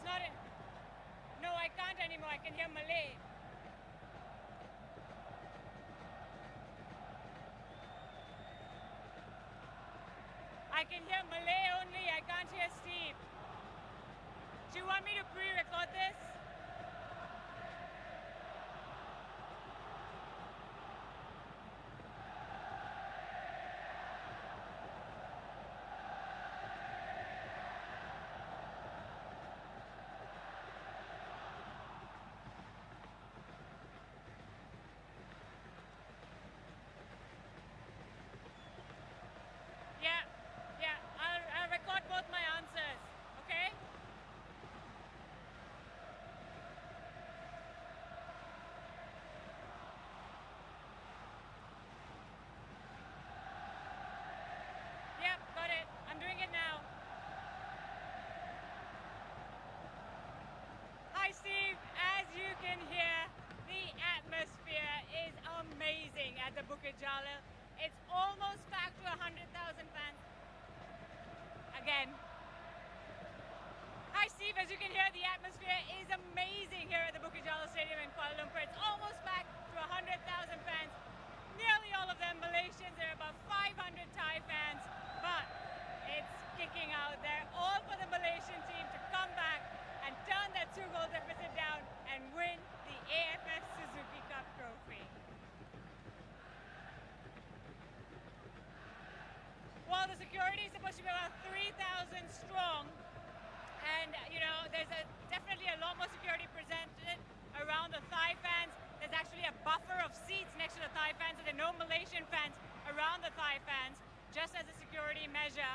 not in. No, I can't anymore. I can hear Malay. I can hear Malay only. I can't hear Steve. Do you want me to pre-record this? Yeah, I'll record both my answers, okay? Yep, got it. I'm doing it now. Hi, Steve. As you can hear, the atmosphere is amazing at the Bukit Jalil. It's almost back to 100,000 fans. Again. Hi, Steve. As you can hear, the atmosphere is amazing here at the Bukit Jalil Stadium in Kuala Lumpur. It's almost back to 100,000 fans. Nearly all of them Malaysians. There are about 500 Thai fans, but it's kicking out. They're all for the Malaysian team to come back and turn that 2-goal deficit down and win the AFF Suzuki Cup trophy. Well, the security is supposed to be about 3,000 strong. And, you know, there's definitely a lot more security presented around the Thai fans. There's actually a buffer of seats next to the Thai fans, so there are no Malaysian fans around the Thai fans, just as a security measure.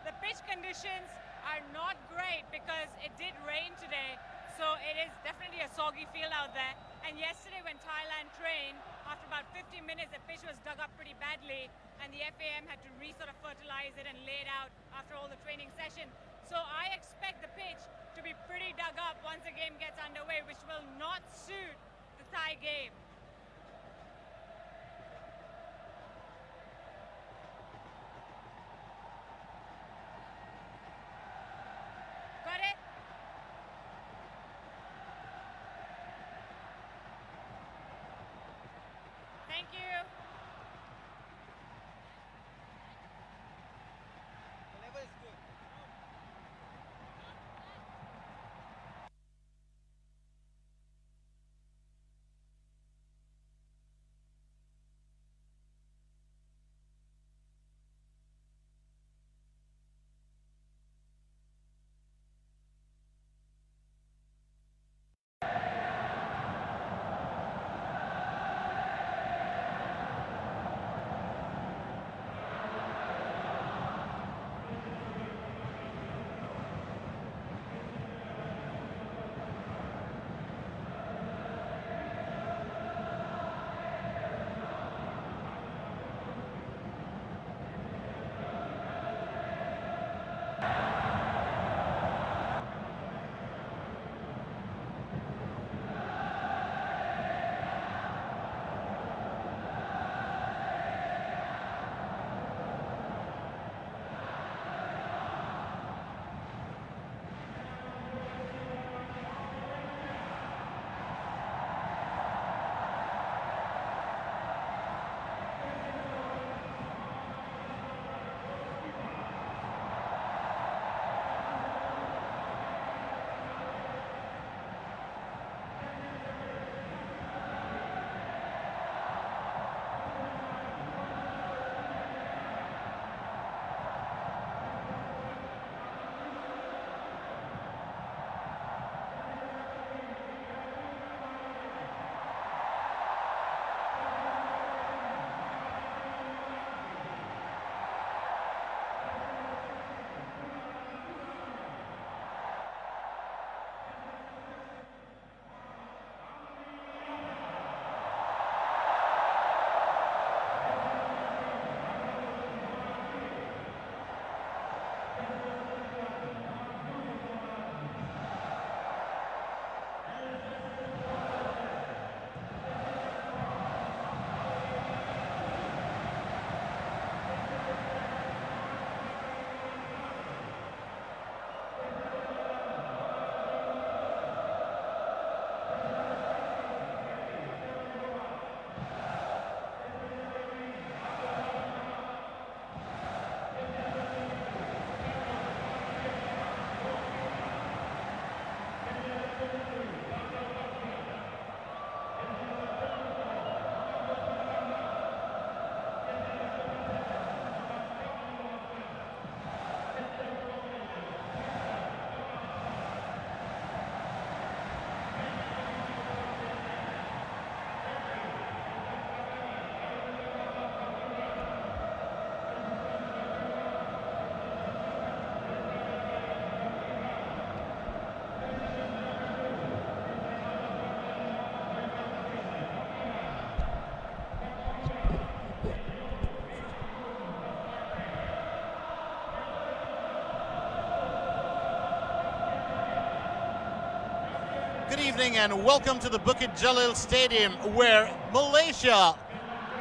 The pitch conditions are not great because it did rain today, so it is definitely a soggy field out there. And yesterday when Thailand trained, after about 50 minutes, the pitch was dug up pretty badly, and the FAM had to sort of fertilize it and lay it out after all the training session. So I expect the pitch to be pretty dug up once the game gets underway, which will not suit the Thai game. Got it? Thank you. The level is good. Good evening and welcome to the Bukit Jalil Stadium, where Malaysia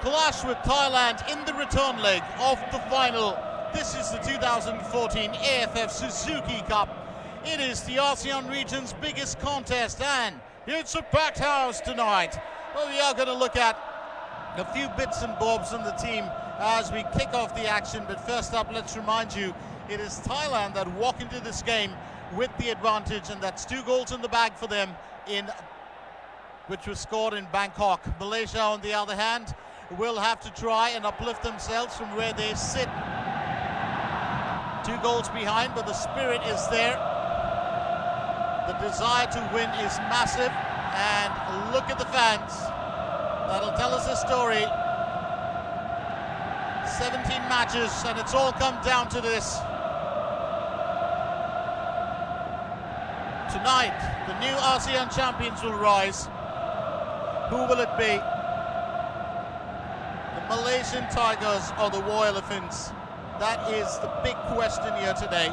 clash with Thailand in the return leg of the final. This is the 2014 AFF Suzuki Cup. It is the ASEAN region's biggest contest, and it's a packed house tonight. Well, we are going to look at a few bits and bobs on the team as we kick off the action. But first up, let's remind you, it is Thailand that walk into this game with the advantage, and that's 2 goals in the bag for them, which was scored in Bangkok. Malaysia, on the other hand, will have to try and uplift themselves from where they sit. 2 goals behind, but the spirit is there. The desire to win is massive, and look at the fans. That'll tell us a story. 17 matches, and it's all come down to this. Tonight, the new ASEAN champions will rise. Who will it be? The Malaysian Tigers or the War Elephants? That is the big question here today.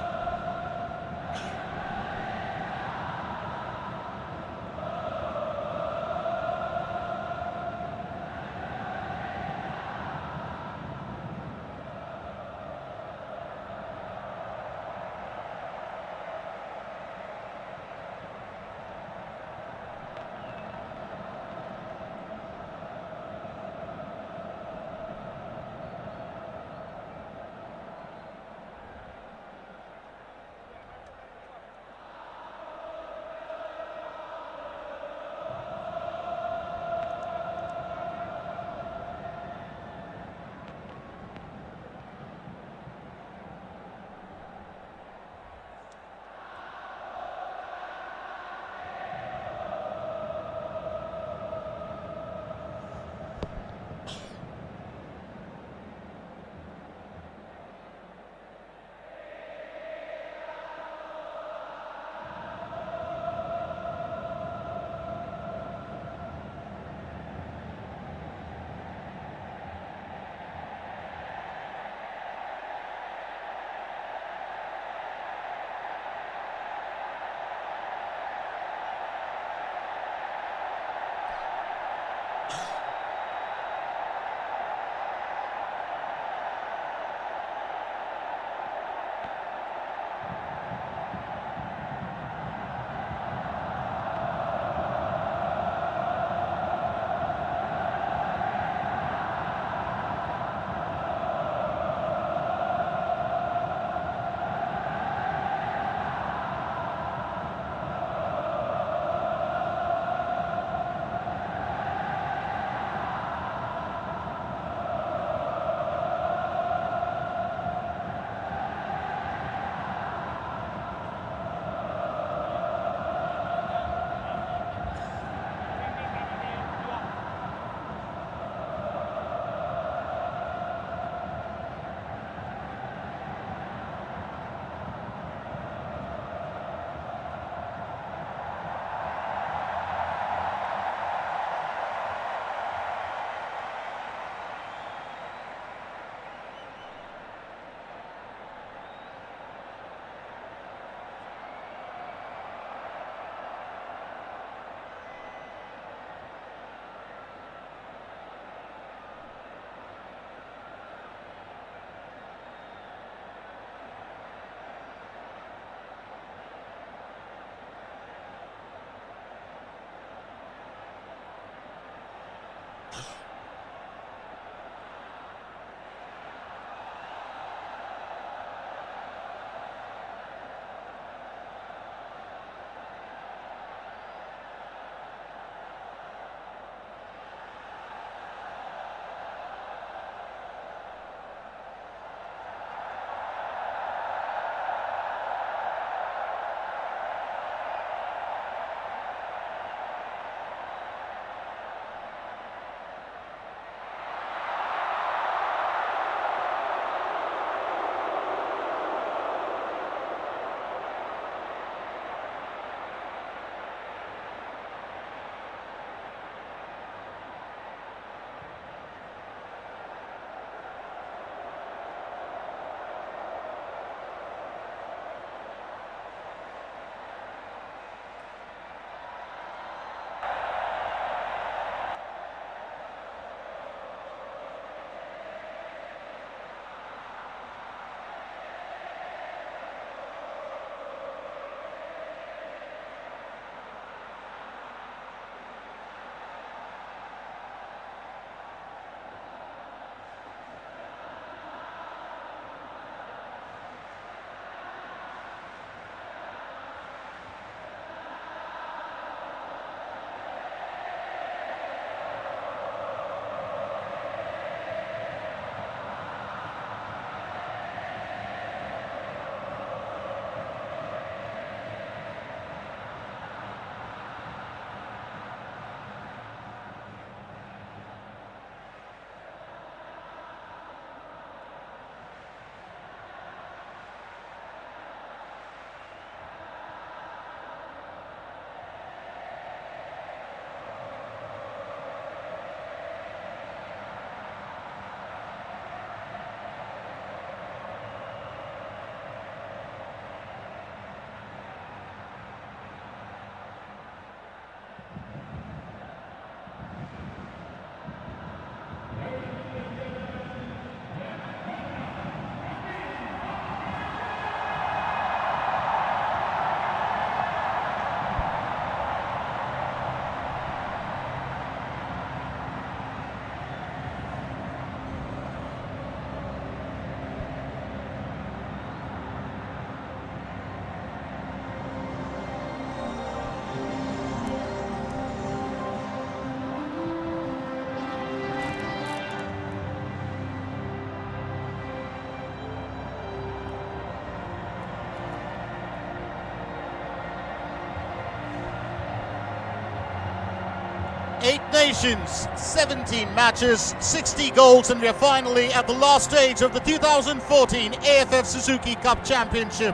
8 nations, 17 matches, 60 goals, and we're finally at the last stage of the 2014 AFF Suzuki Cup Championship.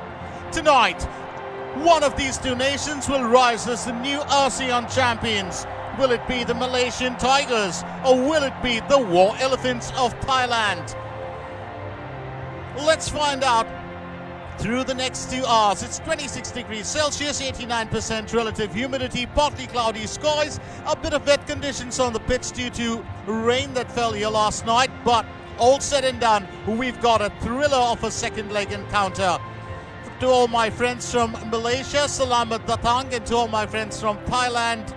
Tonight, one of these two nations will rise as the new ASEAN champions. Will it be the Malaysian Tigers, or will it be the War Elephants of Thailand? Let's find out through the next 2 hours. It's 26 degrees Celsius, 89% relative humidity, partly cloudy skies, a bit of wet conditions on the pitch due to rain that fell here last night, but all said and done, we've got a thriller of a second leg encounter. To all my friends from Malaysia, Selamat Datang, and to all my friends from Thailand,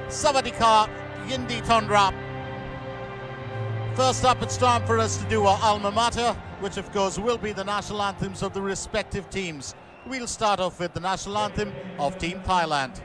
Sawadika, Yindi Tondra. First up, it's time for us to do our alma mater, which of course will be the national anthems of the respective teams. We'll start off with the national anthem of Team Thailand.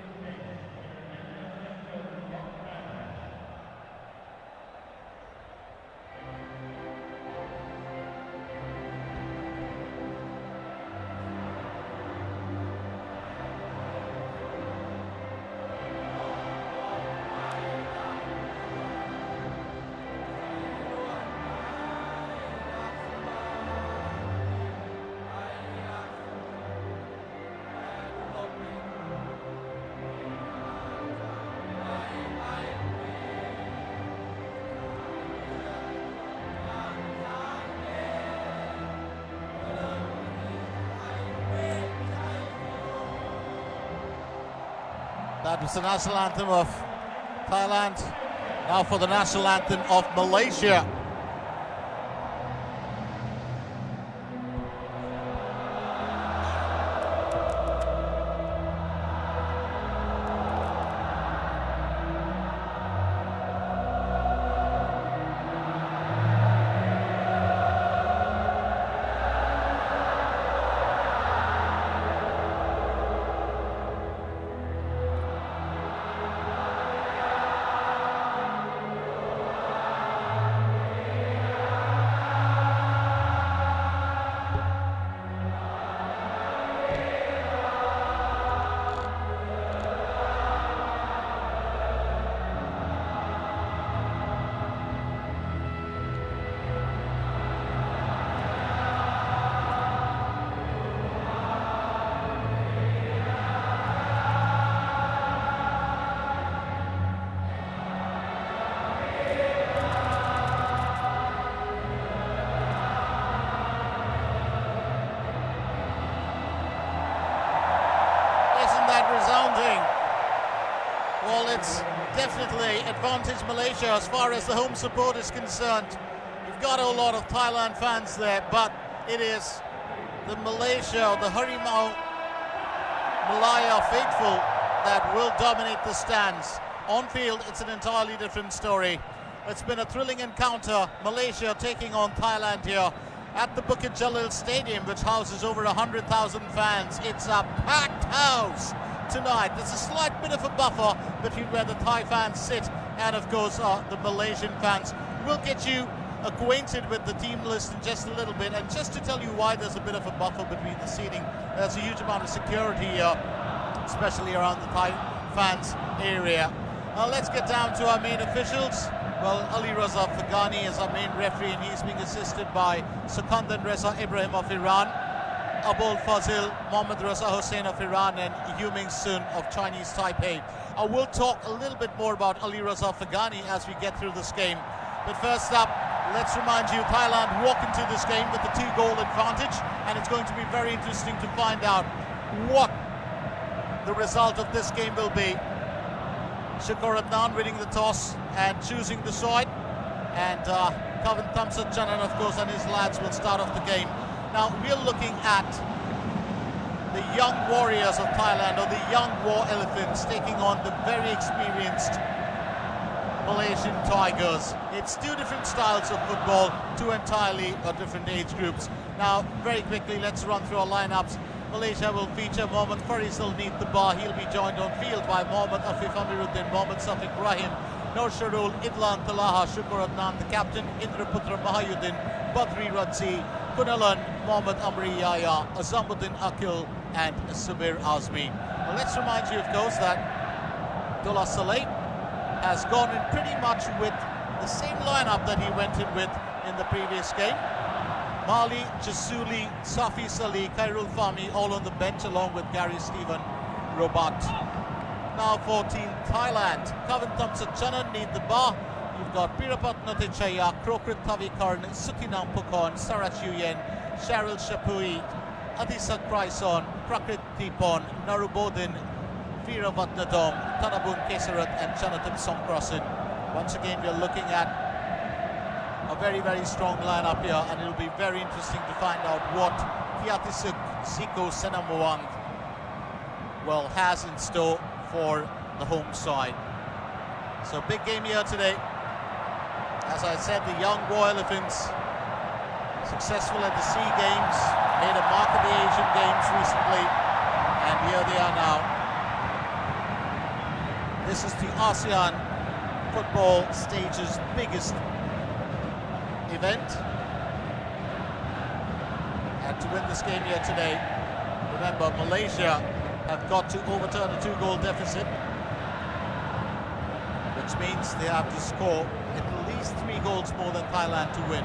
That was the national anthem of Thailand. Now for the national anthem of Malaysia. Resounding. Well, it's definitely advantage Malaysia as far as the home support is concerned. You've got a lot of Thailand fans there, but it is the Malaysia, the Harimau Malaya faithful that will dominate the stands. On field, it's an entirely different story. It's been a thrilling encounter. Malaysia taking on Thailand here at the Bukit Jalil Stadium, which houses over 100,000 fans. It's a packed house tonight. There's a slight bit of a buffer between where the Thai fans sit and of course the Malaysian fans. We'll get you acquainted with the team list in just a little bit, and just to tell you why there's a bit of a buffer between the seating, there's a huge amount of security here, especially around the Thai fans area. Let's get down to our main officials. Well, Ali Raza Faghani is our main referee, and he's being assisted by Sukandan Reza Ibrahim of Iran, Abul Fazil Mohammad Raza Hussain of Iran, and Yu Ming Sun of Chinese Taipei. I will talk a little bit more about Ali Raza Faghani as we get through this game. But first up, let's remind you, Thailand walk into this game with a 2-goal advantage, and it's going to be very interesting to find out what the result of this game will be. Shukor Adnan winning the toss and choosing the side, and Kavan Thamsatchanan, of course, and his lads will start off the game. Now we're looking at the young warriors of Thailand, or the young war elephants, taking on the very experienced Malaysian Tigers. It's two different styles of football, two entirely different age groups. Now very quickly, let's run through our lineups. Malaysia will feature Mohammad Farisal neath the bar. He'll be joined on field by Mohammad Afif Amiruddin, Mohammad Safiq Rahim, Nur Sharul, Idlan Talaha, Shukor Adnan, the captain, Indra Putra Mahayuddin, Badri Radzi, Kunalan, Mohammad Amri Yaya, Azamuddin Akil, and Subir Azmi. Now let's remind you, of course, that Dullah Saleh has gone in pretty much with the same lineup that he went in with in the previous game. Mali, Jasuli, Safi Salih, Khairul Fahmi all on the bench along with Gary Stephen Robat. Now for Team Thailand, Kavan Thamsatchanan need the bar. You've got Pirapatna Tichaya, Krokrit Tavikarn, Sukinam Pukon, Sarach Yuyen, Cheryl Shapui, Adisak Kraison, Prakrit Tipon, Narubodin, Veeravatnadom, Tanabun Kesarat and Chanathip Songkrasin. Once again, we're looking at a very, very strong lineup here, and it'll be very interesting to find out what Kiatisuk Ziko Senamwang has in store for the home side. So big game here today. As I said, the young War Elephants, successful at the SEA Games, made a mark at the Asian Games recently, and here they are now. This is the ASEAN football stage's biggest event, and to win this game here today, remember Malaysia have got to overturn a 2-goal deficit, which means they have to score at least 3 goals more than Thailand to win.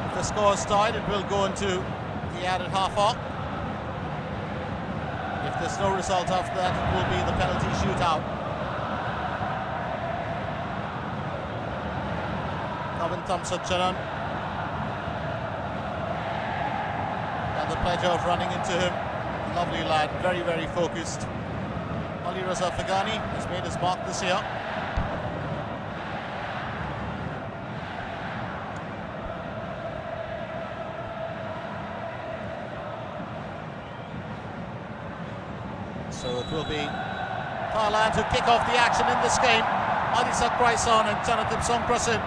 If the score is tied, it will go into the added half hour. If there's no result after that, it will be the penalty shootout. Kavan Thamsatchanan had the pleasure of running into him. Lovely lad, very, very focused. Ali Raza Fagani has made his mark this year. So it will be Thailand who kick off the action in this game. Adisak Kraison and Chanathip Songkrasin.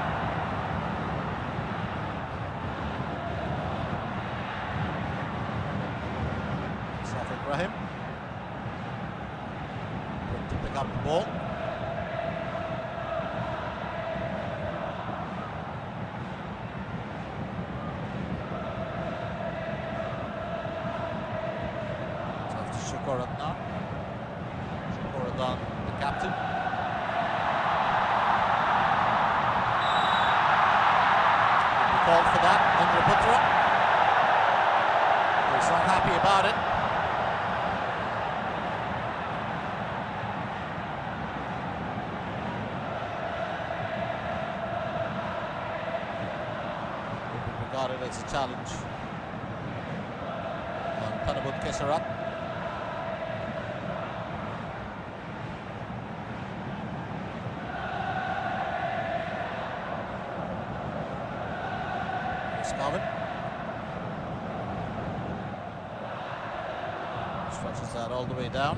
Safik Rahim to pick up the ball. Shukoratna. The captain. He called for that, Indra Putra. He's not happy about it. It will be regarded as a challenge on Tanabun Kesarat. Stretches that all the way down.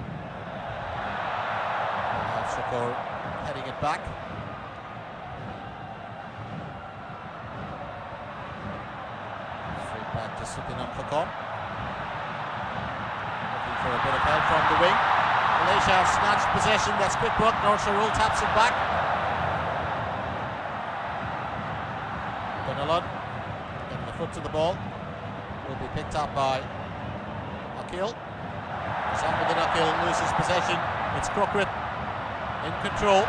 Shakor heading it back. Straight back to Sukinam Fakon. Looking for a bit of help from the wing. Malaysia have snatched possession. That's quick work. Nur Sharul taps it back. Benalon getting the foot to the ball. Will be picked up by Akil. Samudin Akil loses possession. It's Krokrit in control.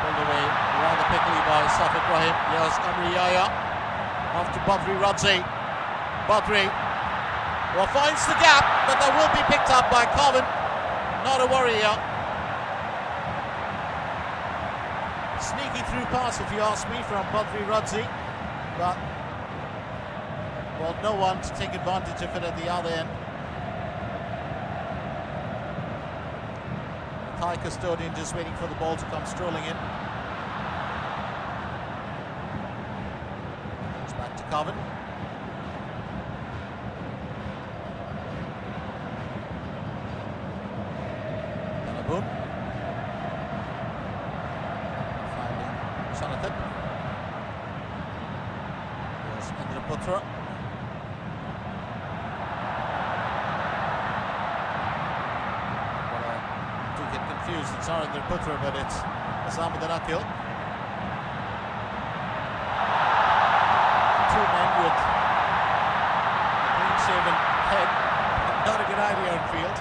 Pulled away rather quickly by Safik Rahim. Here's Amri Yaya. Off to Badri Radzi. Badri finds the gap, but that will be picked up by Kavan. Not a worry here. Sneaky through pass, if you ask me, from Badri Radzi. But well, no one to take advantage of it at the other end. The Thai custodian just waiting for the ball to come strolling in. It's back to Kavan. Boom. Finding Chanathip. There's Indra Putra. Well, I do get confused. It's not Indra Putra, but it's Samudin Akil. Two men with idea on field.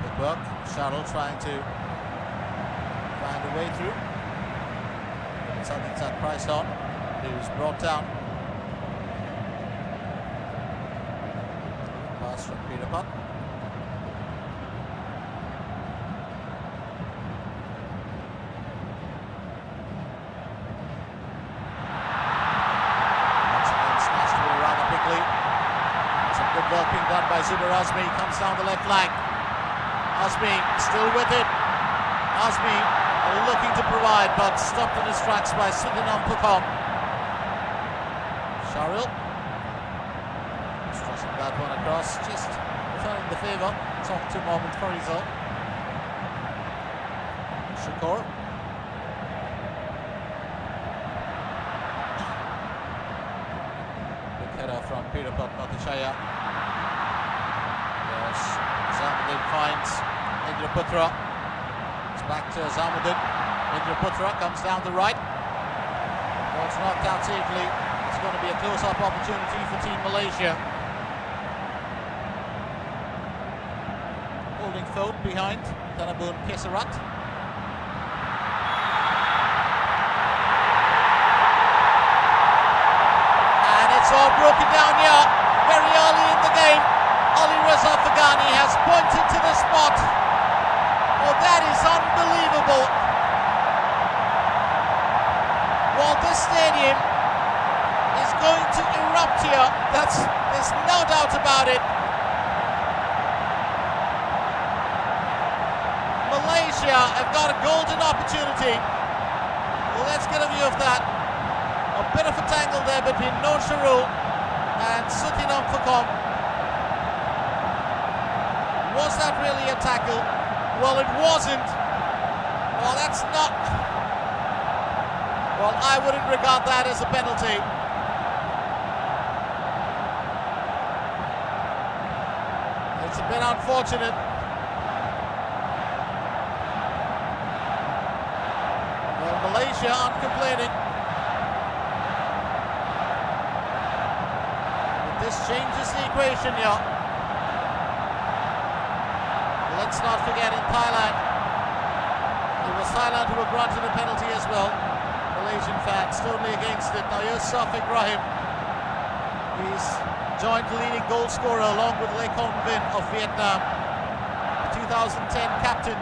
Good work. Jalil trying to find a way through. Something's at price on. He was brought down. Pass from Peter Putt. Once again smashed away rather quickly. Some good work being done by Zubair Azmi. Comes down the left flank. Azmi still with it. Azmi looking to provide, but stopped in his tracks by Sutinam Pukom. Jalil stressing that one across, just returning the favour. Top 2 moment for Rizal. Shakur. Big header from Peter Putt Mathishaya. Yes, Zamuddin finds Indra Putra. Back to Zamuddin. Indra Putra comes down the right. Ball's knocked out safely. It's going to be a close-up opportunity for Team Malaysia. Holding Foad behind Tanabun Kesarat. And it's all broken down here very early in the game. Ali Reza Fagani has pointed to the spot. Oh, that is unbelievable. Well, this stadium is going to erupt here. There's no doubt about it. Malaysia have got a golden opportunity. Well, let's get a view of that. A bit of a tangle there between Noor Sharul and Sutinam Pukom. Was that really a tackle? Well, it wasn't. Well, that's not. Well, I wouldn't regard that as a penalty. It's a bit unfortunate. Well, Malaysia aren't complaining. But this changes the equation here. Let's not forget, in Thailand, it was Thailand who were granted a penalty as well. Malaysian fans totally against it. Now here's Safiq Rahim. He's joint leading goal scorer along with Le Con Vinh of Vietnam, the 2010 captain,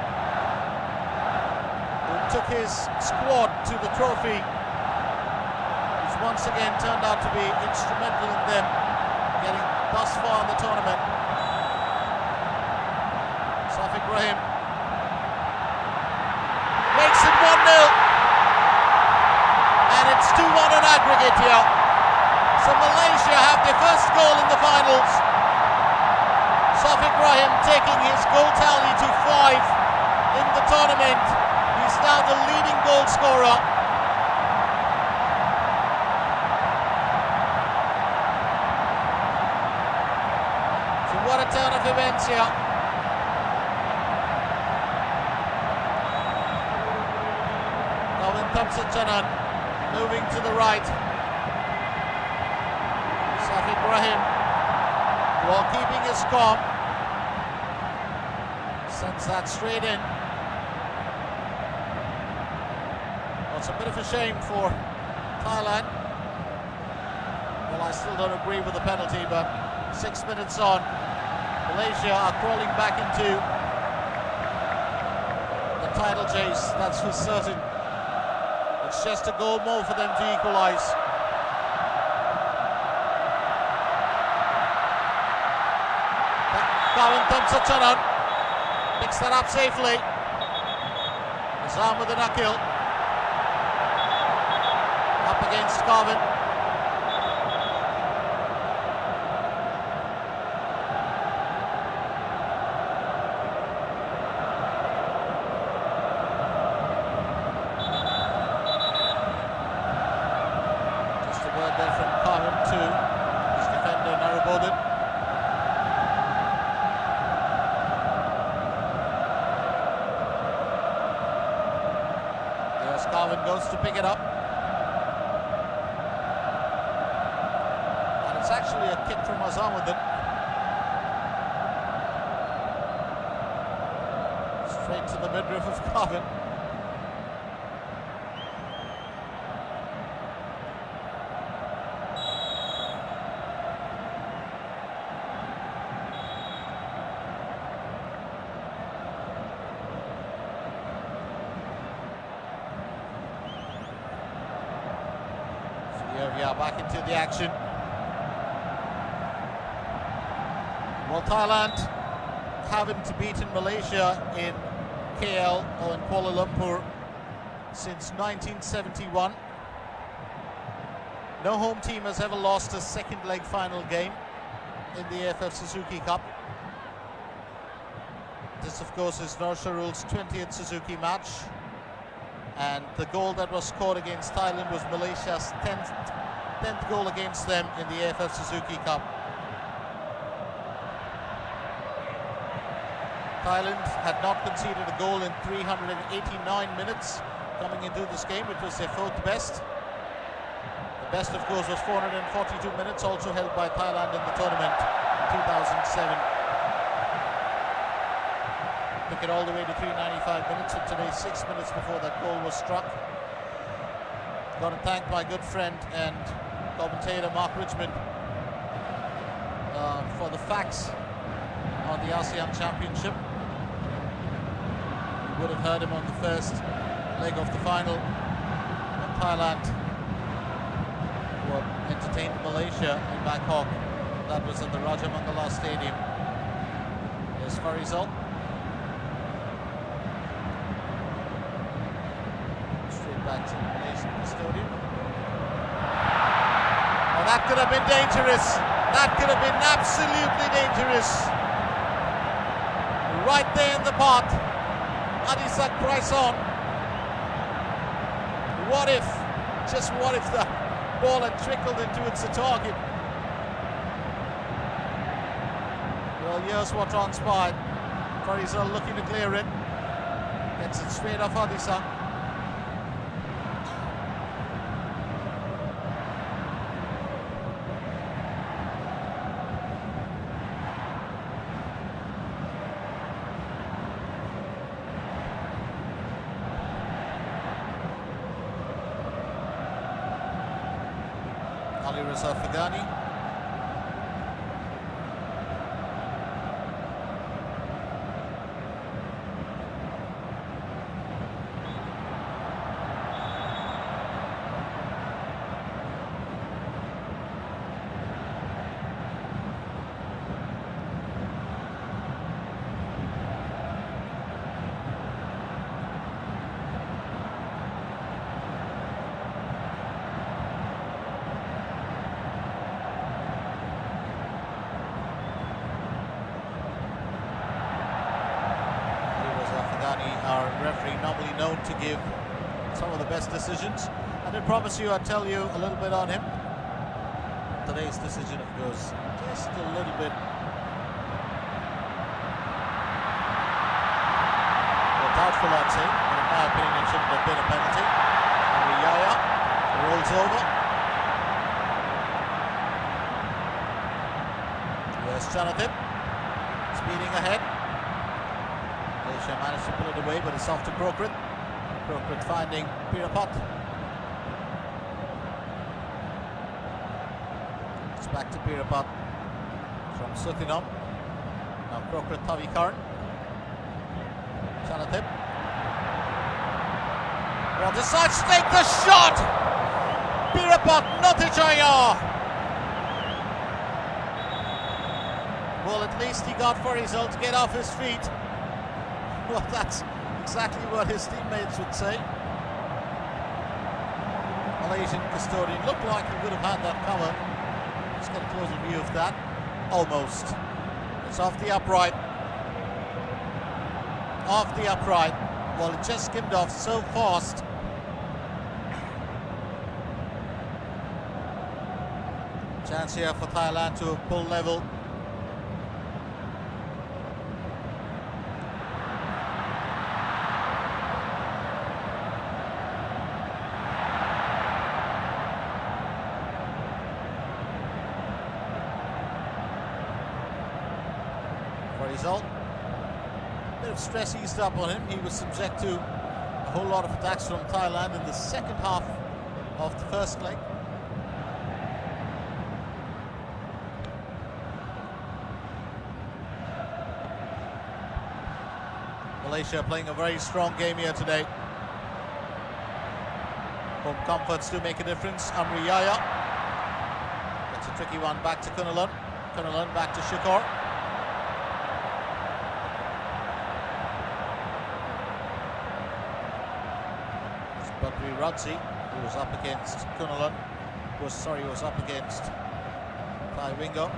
who took his squad to the trophy, which once again turned out to be instrumental in them getting thus far in the tournament. Safiq Rahim makes it 1-0, and it's 2-1 on aggregate here. So Malaysia have their first goal in the finals. Safiq Rahim taking his goal tally to 5 in the tournament. He's now the leading goal scorer. So what a turn of events here. Thamsachanan moving to the right. Safiq Rahim, while keeping his calm, sends that straight in. Well, it's a bit of a shame for Thailand. Well, I still don't agree with the penalty, but 6 minutes on, Malaysia are crawling back into the title chase, that's for certain. It's just a goal more for them to equalise. Kawan Thamsachanan picks that up safely. Nizam with the Nakil. Up against Kawan. Goes to pick it up. actually a kick from Azamuddin. Straight to the midriff of Carvin. Here we are back into the action. Well, Thailand haven't beaten Malaysia in KL or in Kuala Lumpur since 1971. No home team has ever lost a second leg final game in the AFF Suzuki Cup. This, of course, is Nur Sharul's 20th Suzuki match. And the goal that was scored against Thailand was Malaysia's 10th goal against them in the AFF Suzuki Cup. Thailand had not conceded a goal in 389 minutes coming into this game. It was their 4th best. The best, of course, was 442 minutes, also held by Thailand in the tournament in 2007. Took it all the way to 395 minutes, and today 6 minutes before that goal was struck. Got to thank my good friend and commentator Mark Richmond for the facts on the ASEAN Championship. You would have heard him on the first leg of the final when Thailand were entertained Malaysia in Bangkok. That was at the Rajamangala Stadium. Here's Farizal. Back to the Malaysian custodian. Oh, that could have been dangerous. That could have been absolutely dangerous. Right there in the path. Adisak Praison. What if, just what if the ball had trickled into its target? Well, here's what transpired. Farizal looking to clear it. Gets it straight off Adisak. Afghani. Our referee, normally known to give some of the best decisions. I did promise you I'd tell you a little bit on him. Today's decision, of course, just a little bit doubtful, I'd say, but in my opinion it shouldn't have been a penalty. And Yaya rolls over. Here's Jonathan, speeding ahead. Malaysia managed to pull it away, but it's off to Krokrit. Krokrit finding Pirapat. It's back to Pirapat from Suthinam. Now Krokrit Tavikaran. Chanatip. Well, decides to take the shot! Pirapat Notijaya! Well, at least he got for his own to get off his feet. Well, that's exactly what his teammates would say. Malaysian custodian looked like he would have had that cover. Let's get a closer view of that. Almost. It's off the upright. Off the upright. Well, it just skimmed off so fast. Chance here for Thailand to pull level. Farizal. A bit of stress eased up on him. He was subject to a whole lot of attacks from Thailand in the second half of the first leg. Malaysia playing a very strong game here today. Home comforts do make a difference. Amri Yaya. That's a tricky one back to Kunalan. Kunalan back to Shukor. It's Badri Radzi, who was up against Kunalan. Was up against Thai Wingo.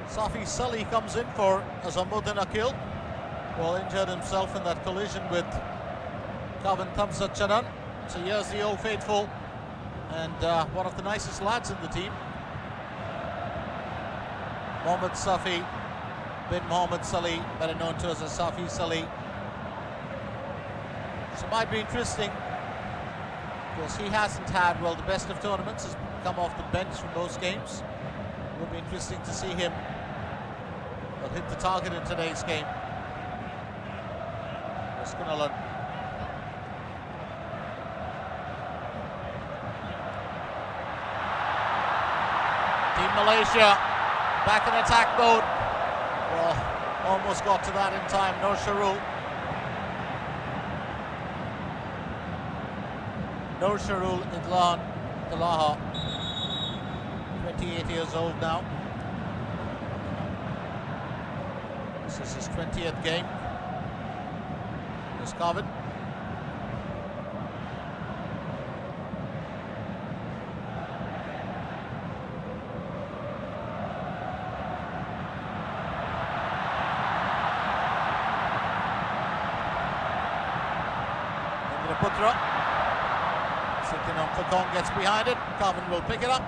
Safi Sully comes in for Azamuddin Akil. Well, injured himself in that collision with Kavan Thamsatchanan. So here's the old faithful and one of the nicest lads in the team. Mohammad Safi bin Mohammad Sully, better known to us as Safi Sully. So it might be interesting because he hasn't had, well, the best of tournaments, has come off the bench from those games. It will be interesting to see him hit the target in today's game. Kunalan. Team Malaysia back in attack mode. Well, almost got to that in time. Nur Sharul Idlan Talaha, 28 years old now. This is his 20th game. Is covered. Putra. Sitting on Fakong gets behind it. Carvin will pick it up.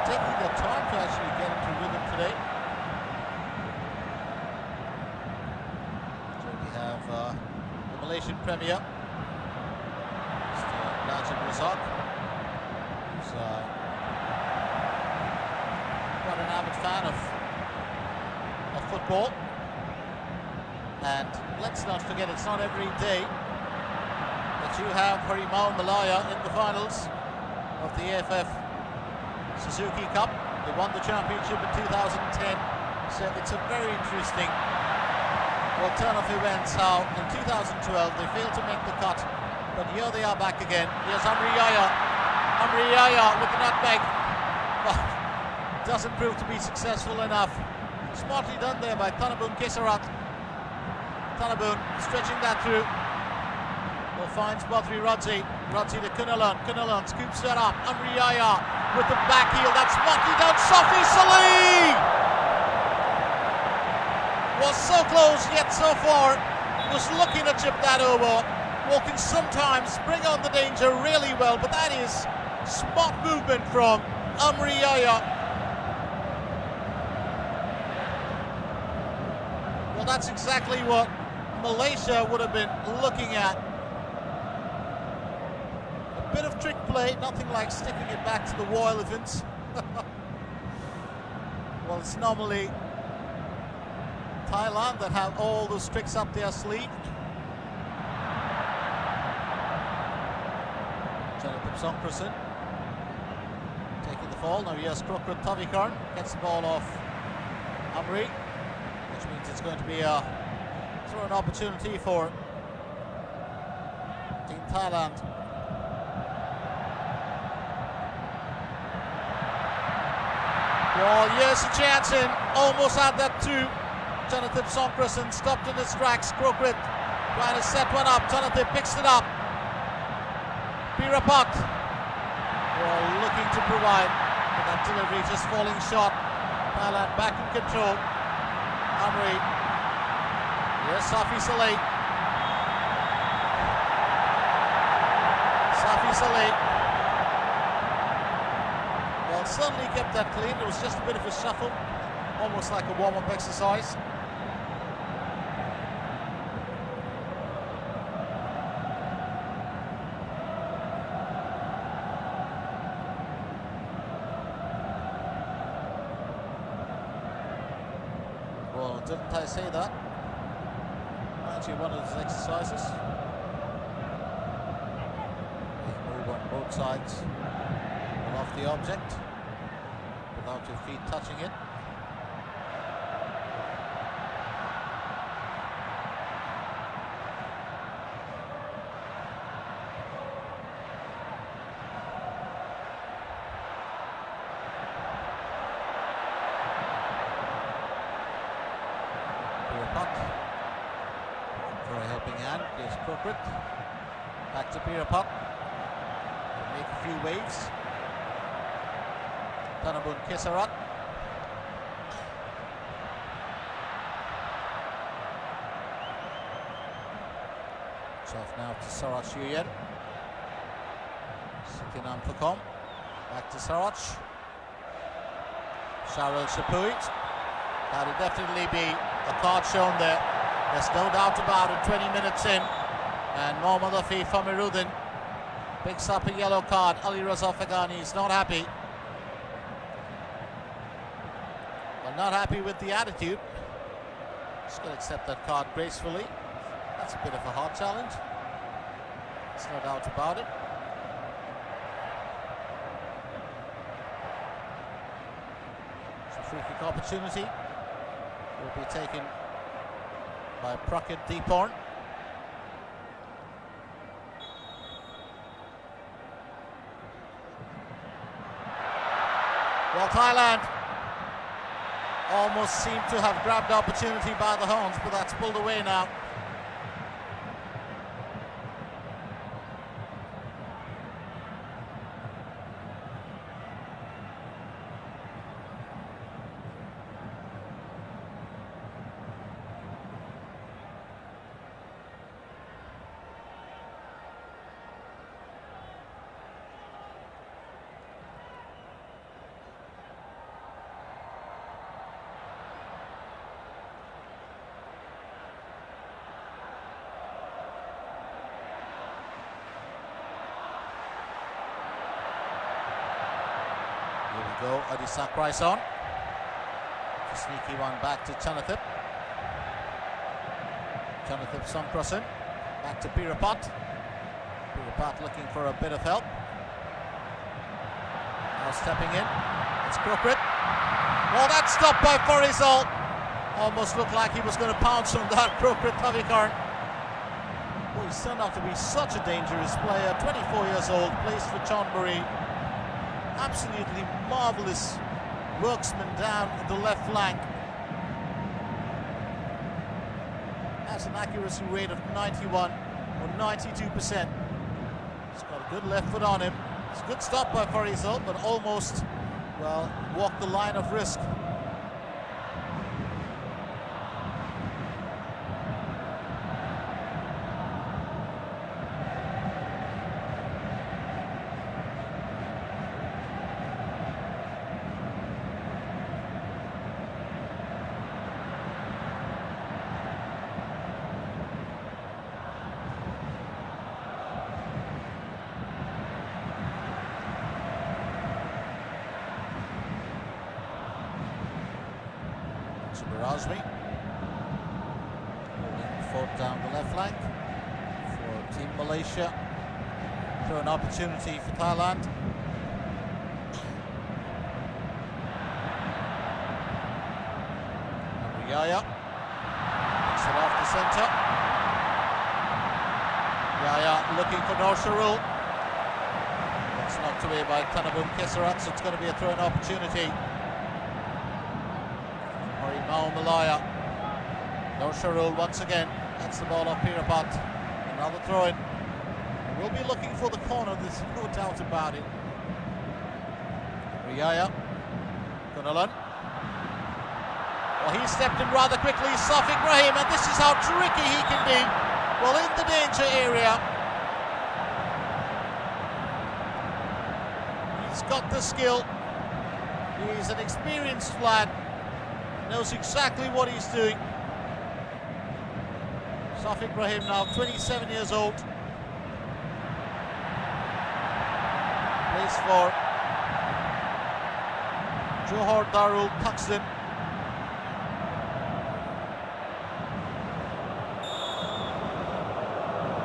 Taking their time to actually get into rhythm today. So we have the Malaysian Premier, Mr. Najib Razak, who's quite an avid fan of football. And let's not forget, it's not every day that you have Harimau Malaya in the finals of the AFF Suzuki Cup. They won the championship in 2010, so it's a very interesting turn of events how in 2012 they failed to make the cut, but here they are back again. Here's Amri Yaya with the nutmeg, but doesn't prove to be successful enough. Smartly done there by Thanabun Kesarat. Thanabun stretching that through. Well, finds Badri Radzi to Kunalan. Kunalan scoops that up. Amri Yaya with the back heel. That's smartly done. Safi Sully was so close yet so far. Was looking to chip that over. Well, can sometimes bring on the danger really well, but that is smart movement from Amri Yaya. Well, that's exactly what Malaysia would have been looking at. A bit of trick play, nothing like sticking it back to the war elephants. Well, it's normally Thailand that have all those tricks up their sleeve. Jonathan Songkrasin taking the fall. Now here's Krokrat Tavikarn, gets the ball off Amri, which means it's going to be a throw-in opportunity for Team Thailand. Well, here's a chance in. Almost had that too. Jonathan Songkrasen stopped in his tracks. Krokrit trying to set one up. Jonathan picks it up. Pirapat looking to provide, but that delivery just falling short. Thailand back in control. Amri. Here's Safi Saleh. Safi Saleh. Well, certainly kept that clean. It was just a bit of a shuffle, almost like a warm-up exercise. Well, didn't I say that? Actually, one of those exercises. You move on both sides off the object without your feet touching it. For a helping hand, here's Krokrit. Back to Pirapat. Make a few waves. Tanabun Kesarat. It's off now to Sarach Yuyen. Sikinam Pukom. Back to Sarach. Sharil Shapui. That'll definitely be a card shown there. There's no doubt about it. 20 minutes in, and Mohammad Afif Amiruddin picks up a yellow card. Ali Raza Fagani is not happy. Well, not happy with the attitude. Just going to accept that card gracefully. That's a bit of a hard challenge. There's no doubt about it. It's a free kick opportunity. Will be taken by Prakit Deeporn. Well, Thailand almost seemed to have grabbed the opportunity by the horns, but that's pulled away now. Go, Adisak Raison. A sneaky one back to Chanathip. Chanathip Songkrasen. Back to Pirapat. Pirapat looking for a bit of help. Now stepping in. It's Krokrit. Well, that's stopped by Farisal. Almost looked like he was going to pounce on that Krokrit Tavikarn. Well, he's turned out to be such a dangerous player. 24 years old, plays for Chonburi. Absolutely marvelous worksman down the left flank. Has an accuracy rate of 91 or 92%. He's got a good left foot on him. It's a good stop by Farisal, but almost, well, walked the line of risk. Razmi fought down the left flank for Team Malaysia. Throw an opportunity for Thailand. Yaya picks it off the centre. Yaya looking for Norsharul. That's knocked away by Tanabum Kesarat, so it's going to be a throw-in opportunity. Now Malaya. No Sharul once again. That's the ball off Pirapat. Another throw in. We'll be looking for the corner, there's no doubt about it. Riaya. Gunalan. Well, he stepped in rather quickly, Safik Rahim, and this is how tricky he can be. Well, in the danger area. He's got the skill. He's an experienced lad. Knows exactly what he's doing. Safik Rahim now 27 years old. Plays for Johor Darul Pakistan.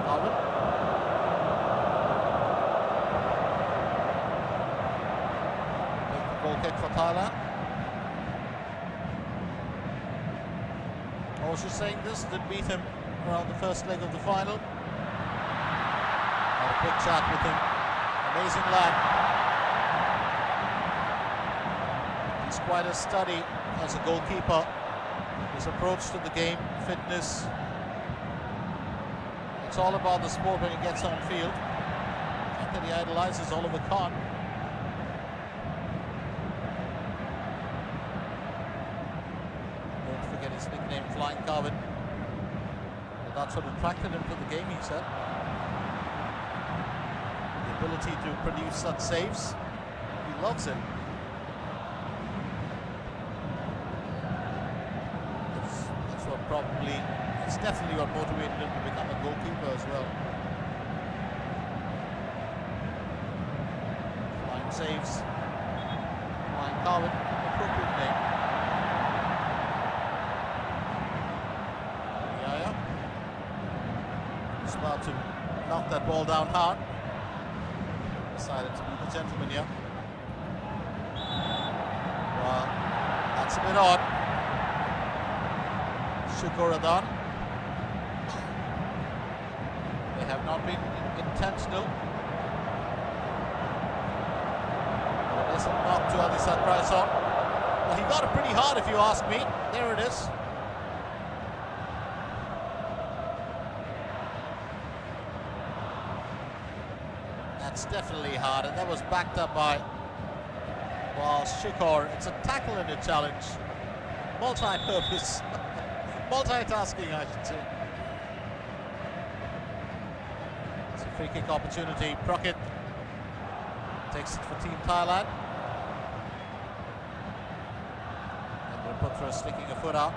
Alvin. Goal kick for Thailand. I was just saying this, did beat him around the first leg of the final. Had a quick chat with him. Amazing lad. He's quite a study as a goalkeeper. His approach to the game, fitness. It's all about the sport when he gets on field. I think that he idolizes Oliver Kahn. Don't forget his nickname, Flying Carbon. But that's what attracted him to the game, he said. Ability to produce such saves. He loves it. That's what probably, it's definitely what motivated him to become a goalkeeper as well. Flying saves. Flying Carvin, appropriate name. Yaya. He's about to knock that ball down hard. Decided to be the gentleman here. Well, that's a bit odd. Shukuradan. They have not been intentional. But it is a knock to Alisat Praison. Well, he got it pretty hard if you ask me. There it is. That's definitely hard, and that was backed up by, well, Shikor. It's a tackle and a challenge. Multi-purpose. Multitasking, I should say. It's a free kick opportunity. Bukit takes it for Team Thailand. And Raputra sticking a foot out.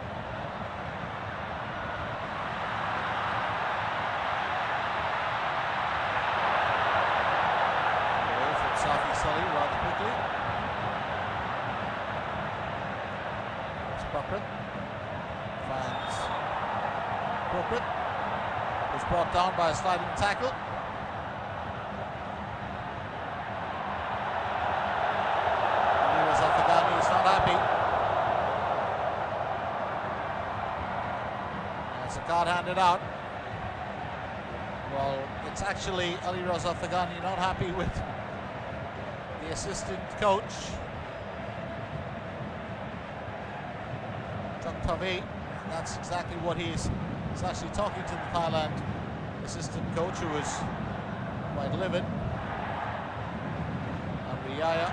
Sully rather quickly. It's Bukit. Finds Bukit. Was brought down by a sliding tackle. Afghani is not happy. There's a card handed out. Well, it's actually Ali Raza Afghani not happy with the assistant coach, Tavi. That's exactly what he's actually talking to the Thailand assistant coach, who was quite livid. And Riaya.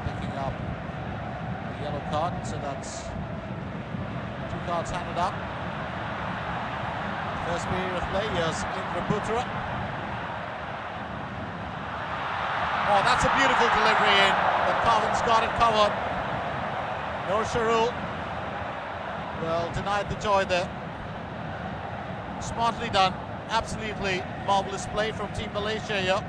Picking up the yellow card, so that's 2 cards handed up. First period of play, here's Indra Putra. Oh, that's a beautiful delivery in, but Carvin's got it covered. Nur Sharul, well, denied the joy there. Smartly done, absolutely marvellous play from Team Malaysia here.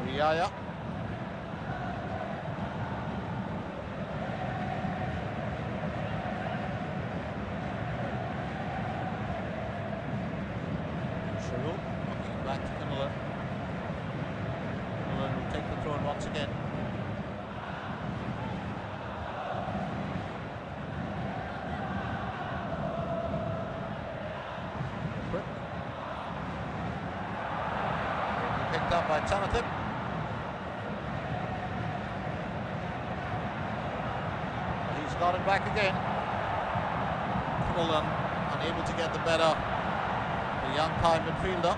Riaya. by Chanatip. He's got it back again. Kunalan unable to get the better of the young Thai midfielder.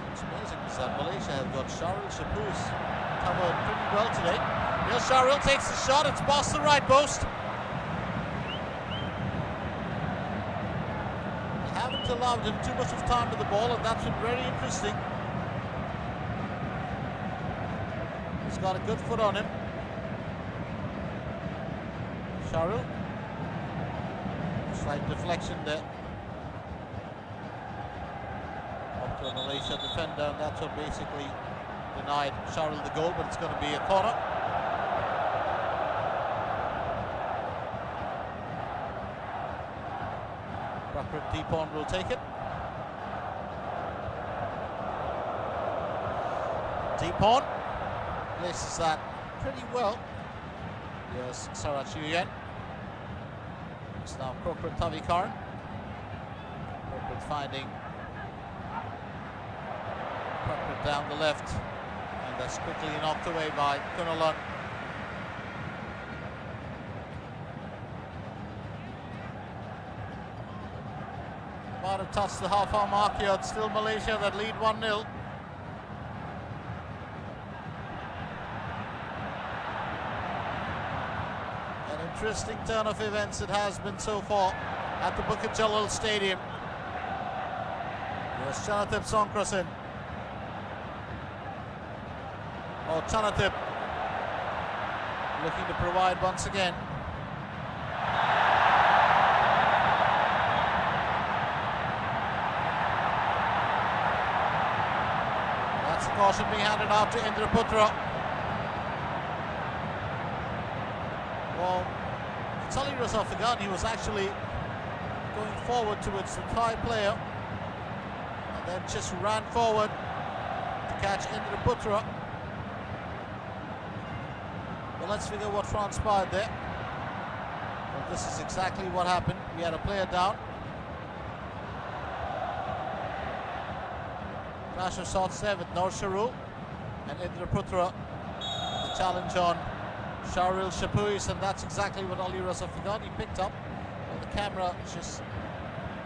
What's amazing is that Malaysia have got Jalil covered pretty well today. Here's Jalil, takes the shot, it's past the right post. They haven't allowed him too much of time with the ball, and that's been very interesting. He's got a good foot on him. Jalil. Slight deflection there. Up to a Malaysia defender, and that's what basically denied Jalil the goal, but it's going to be a corner. Deepon will take it. Deepon places that pretty well. Yes, Sarachi again. It's now Kokrat Tavikaran. Kokrat finding Kokrat down the left, and that's quickly knocked away by Kunalan. About to touch the half-hour mark here. It's still Malaysia that lead 1-0. An interesting turn of events it has been so far at the Bukit Jalil Stadium. Here's Chanatip Songkrasin. Oh, Chanatip looking to provide once again. Caution being handed out to Indraputra. Well, Jalil was off the gun. He was actually going forward towards the Thai player, and then just ran forward to catch Indraputra. Well, let's figure what transpired there. Well, this is exactly what happened. We had a player down. Clash of shots there with Nur Sharul and Indraputra. The challenge on Jalil Shapuis, and that's exactly what Ali Razafigani picked up. Well, the camera just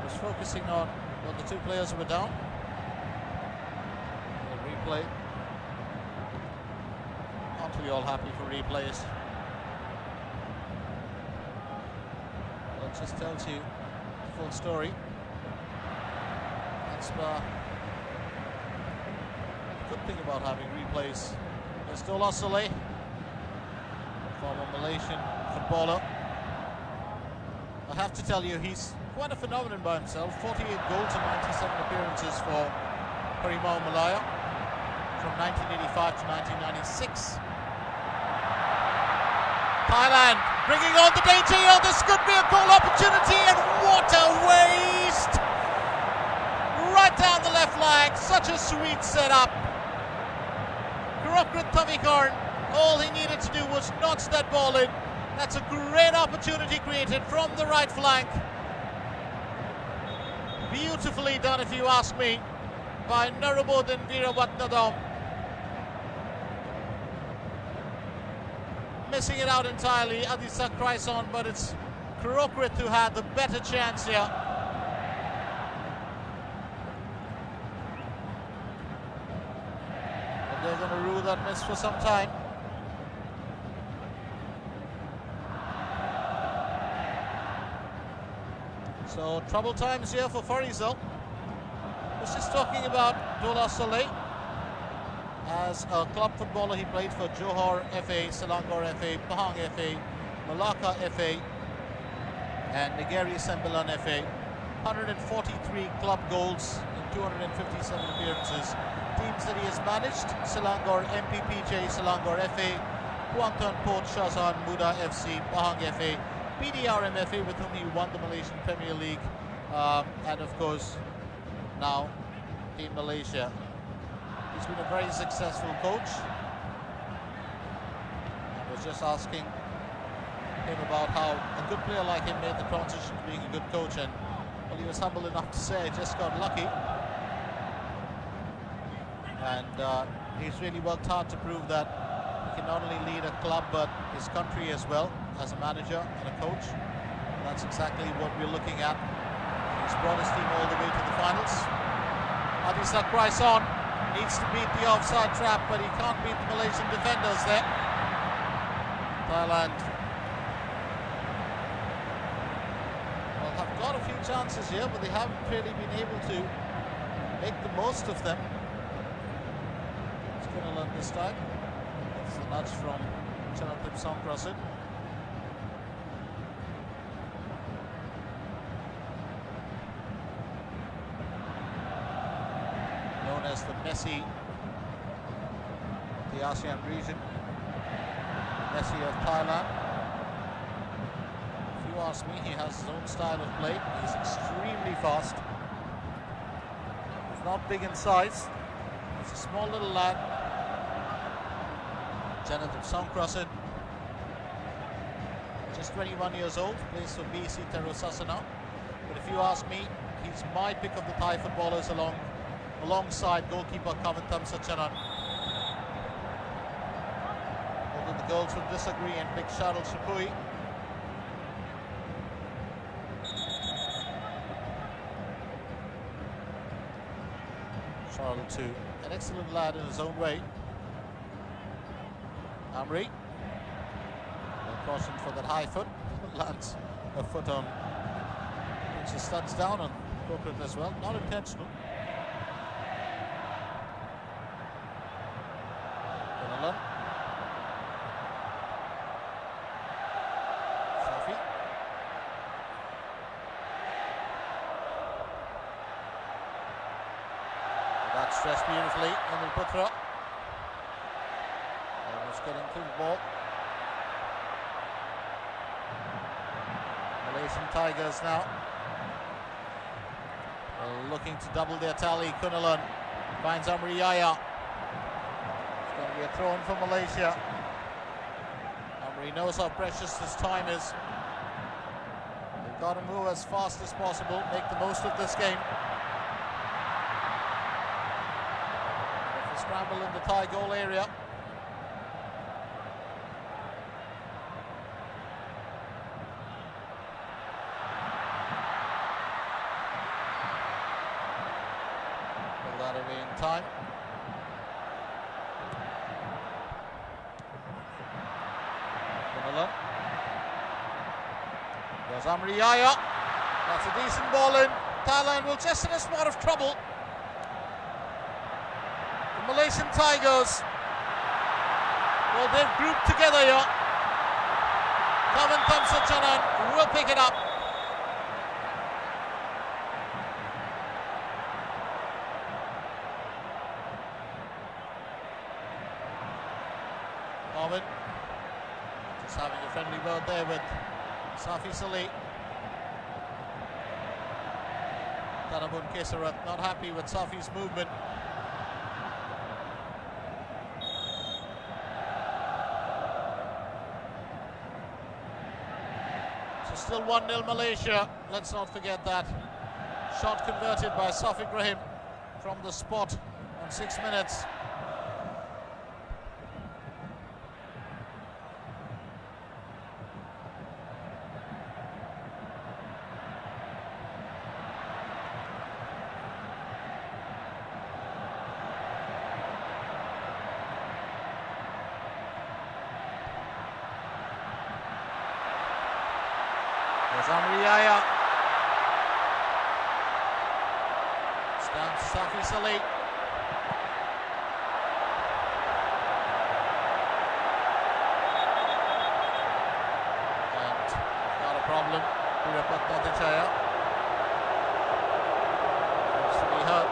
was focusing on the two players who were down. The replay. Aren't we all happy for replays? Well, it just tells you the full story. That's good thing about having replays. There's Dola Saleh, former Malaysian footballer. I have to tell you, he's quite a phenomenon by himself. 48 goals and 97 appearances for Harimau Malaya from 1985 to 1996. Thailand bringing on the danger here. This could be a goal opportunity, and what a waste! Right down the left flank, such a sweet setup. Kokrat Tavikaran, all he needed to do was notch that ball in. That's a great opportunity created from the right flank. Beautifully done, if you ask me, by Narubodin Veeravatnadam. Missing it out entirely, Adisak Kryson, but it's Kokrat who had the better chance here. They're going to rule that miss for some time. So trouble times here for Farisal. I was just talking about Dola Saleh. As a club footballer, he played for Johor FA, Selangor FA, Pahang FA, Malacca FA, and Negeri Sembilan FA. 143 club goals in 257 appearances. Teams that he has managed: Selangor MPPJ, Selangor FA, Kuantan Port Shazan Muda FC, Pahang FA, PDRM FA, with whom he won the Malaysian Premier League, and of course now in Malaysia. He's been a very successful coach. I was just asking him about how a good player like him made the transition to being a good coach, and well, he was humble enough to say, I just got lucky. and he's really worked hard to prove that he can not only lead a club but his country as well as a manager and a coach. And that's exactly what we're looking at. He's brought his team all the way to the finals. Adisa Quaison needs to beat the offside trap, but he can't beat the Malaysian defenders there. Thailand have got a few chances here, but they haven't really been able to make the most of them. It's going to learn this time. It's a nudge from Jalil Songkrasin. Known as the Messi of the ASEAN region, Messi of Thailand. If you ask me, he has his own style of play. He's extremely fast. He's not big in size. He's a small little lad. Jalil Songkrasin, just 21 years old, plays for BC Terusasana. But if you ask me, he's my pick of the Thai footballers alongside goalkeeper Kavantham Sachanan. Although the girls will disagree and pick Shadul Shapui. Charlotte too, an excellent lad in his own way. Amri, no caution for that high foot, lands a foot on, which is studs down on Bukit as well, not intentional. Kunalan. Shafi. That stretched beautifully, Emil Putra. Almost getting through the ball. Malaysian Tigers now looking to double their tally. Kunalan finds Amri Yaya. It's going to be a throw in for Malaysia. Amri knows how precious this time is. They've got to move as fast as possible, make the most of this game. Scramble in the Thai goal area. Pull that away in time. Kunalan. There's Amri Yaya. That's a decent ball in. Thailand will just in a spot of trouble. Malaysian Tigers, well, they've grouped together here. Kavantham Sachanan will pick it up. Marvin just having a friendly word there with Safi Salih. Tanabun Kesarat not happy with Safi's movement. Still 1-0 Malaysia, let's not forget that. Shot converted by Safi Ibrahim from the spot on 6 minutes. Amri Yaya stands Safi Salih. And not a problem. Pirapat Natachaya seems to be hurt.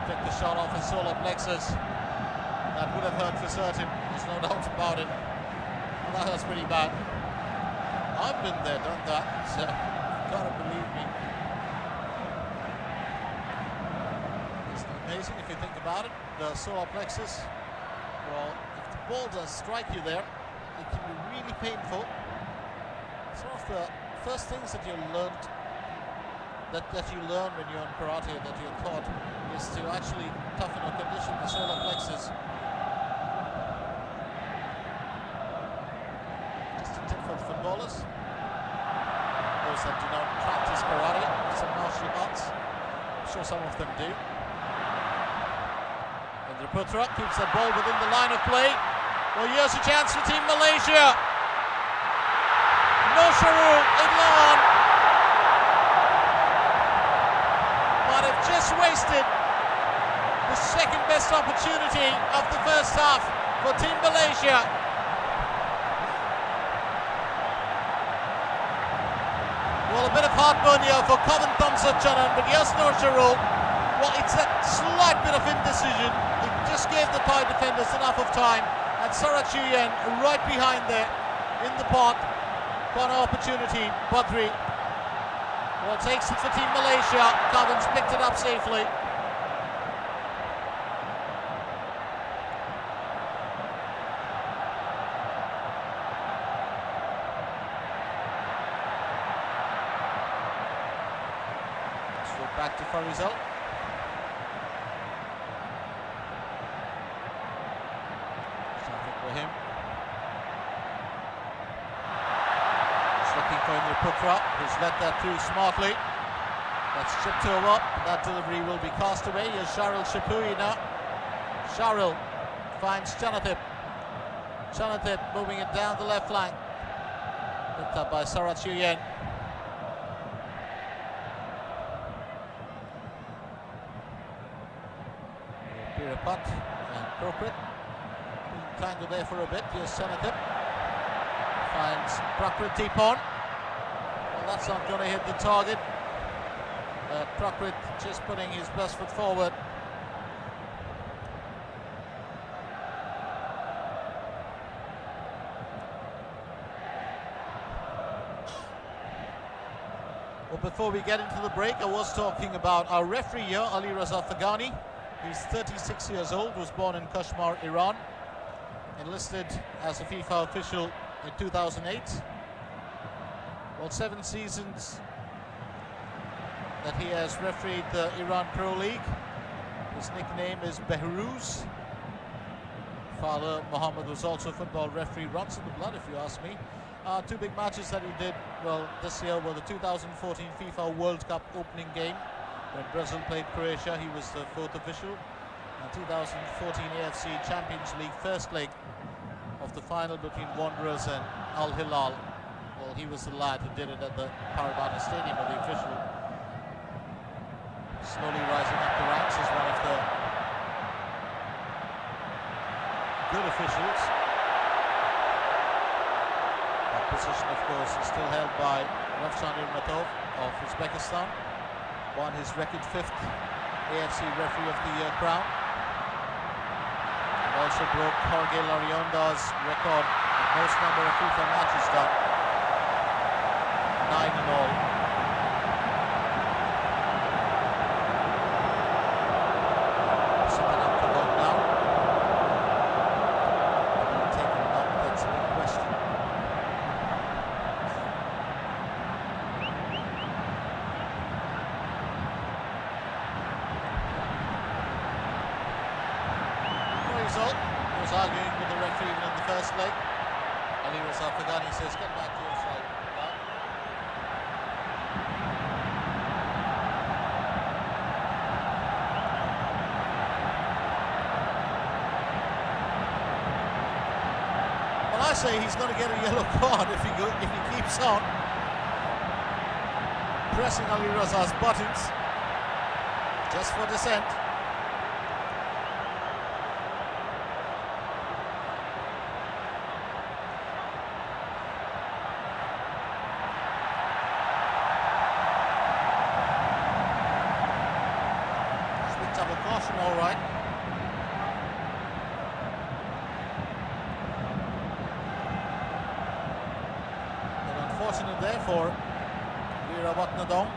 Took the shot off his solar plexus. That would have hurt for certain, there's no doubt about it. Well, that hurts pretty bad. I've been there, done that, so you've got to believe me. It's amazing if you think about it. The solar plexus, well, if the ball does strike you there, it can be really painful. It's one of the first things that you learn when you're in karate, that you're taught, is to actually toughen or condition the solar plexus. Just a tip for the footballers, those that do not practice karate, some martial arts. I'm sure some of them do. And the Putra keeps that ball within the line of play. Well, here's a chance for Team Malaysia. No Sharul in long. But they've just wasted the second best opportunity of the first half for Team Malaysia. Well, a bit of heartburn here for Kavan Thamsatchanan, but here's no Sharul. Well, it's a slight bit of indecision. It just gave the Thai defenders enough of time. And Sarat Chuyen right behind there in the pot. Corner opportunity, Badri. Well, takes it for Team Malaysia. Kavan's picked it up safely. Let's look back to Farizal. For him, he's looking for Putra, who's let that through smartly. That's chipped over. That delivery will be cast away. Here's Sharil Shapui now. Sharil finds Chanathip. Chanathip moving it down the left flank. Picked up by Sarat Chuyen. Pirapat and Prokrit. Tangled there for a bit. Here's Chanathip. Finds Prakrit Deepon. Well, that's not going to hit the target. Prakrit just putting his best foot forward. Well, before we get into the break, I was talking about our referee here, Ali Raza Thagani. He's 36 years old, was born in Kashmir, Iran. Enlisted as a FIFA official in 2008. Well, 7 seasons that he has refereed the Iran Pro League. His nickname is Behruz. Father Mohammed was also a football referee. Runs in the blood, if you ask me. 2 big matches that he did, well, this year were the 2014 FIFA World Cup opening game when Brazil played Croatia. He was the 4th official. 2014 AFC Champions League first leg of the final between Wanderers and Al Hilal. Well, he was the lad who did it at the Parramatta Stadium of the official. Slowly rising up the ranks as one of the good officials. That position, of course, is still held by Ravshan Nurmatov of Uzbekistan. Won his record 5th AFC Referee of the Year crown. Also broke Jorge Larionda's record of most number of FIFA matches done. 9 in all. Something up to go now. Will he take it up? That's a big question. Result was arguing with the referee even in the first leg. Ali Raza Thagani says, get back to your side. Well, I say he's going to get a yellow card if he keeps on pressing Ali Raza's buttons just for dissent. All right. And unfortunate there for Veeravatnadong.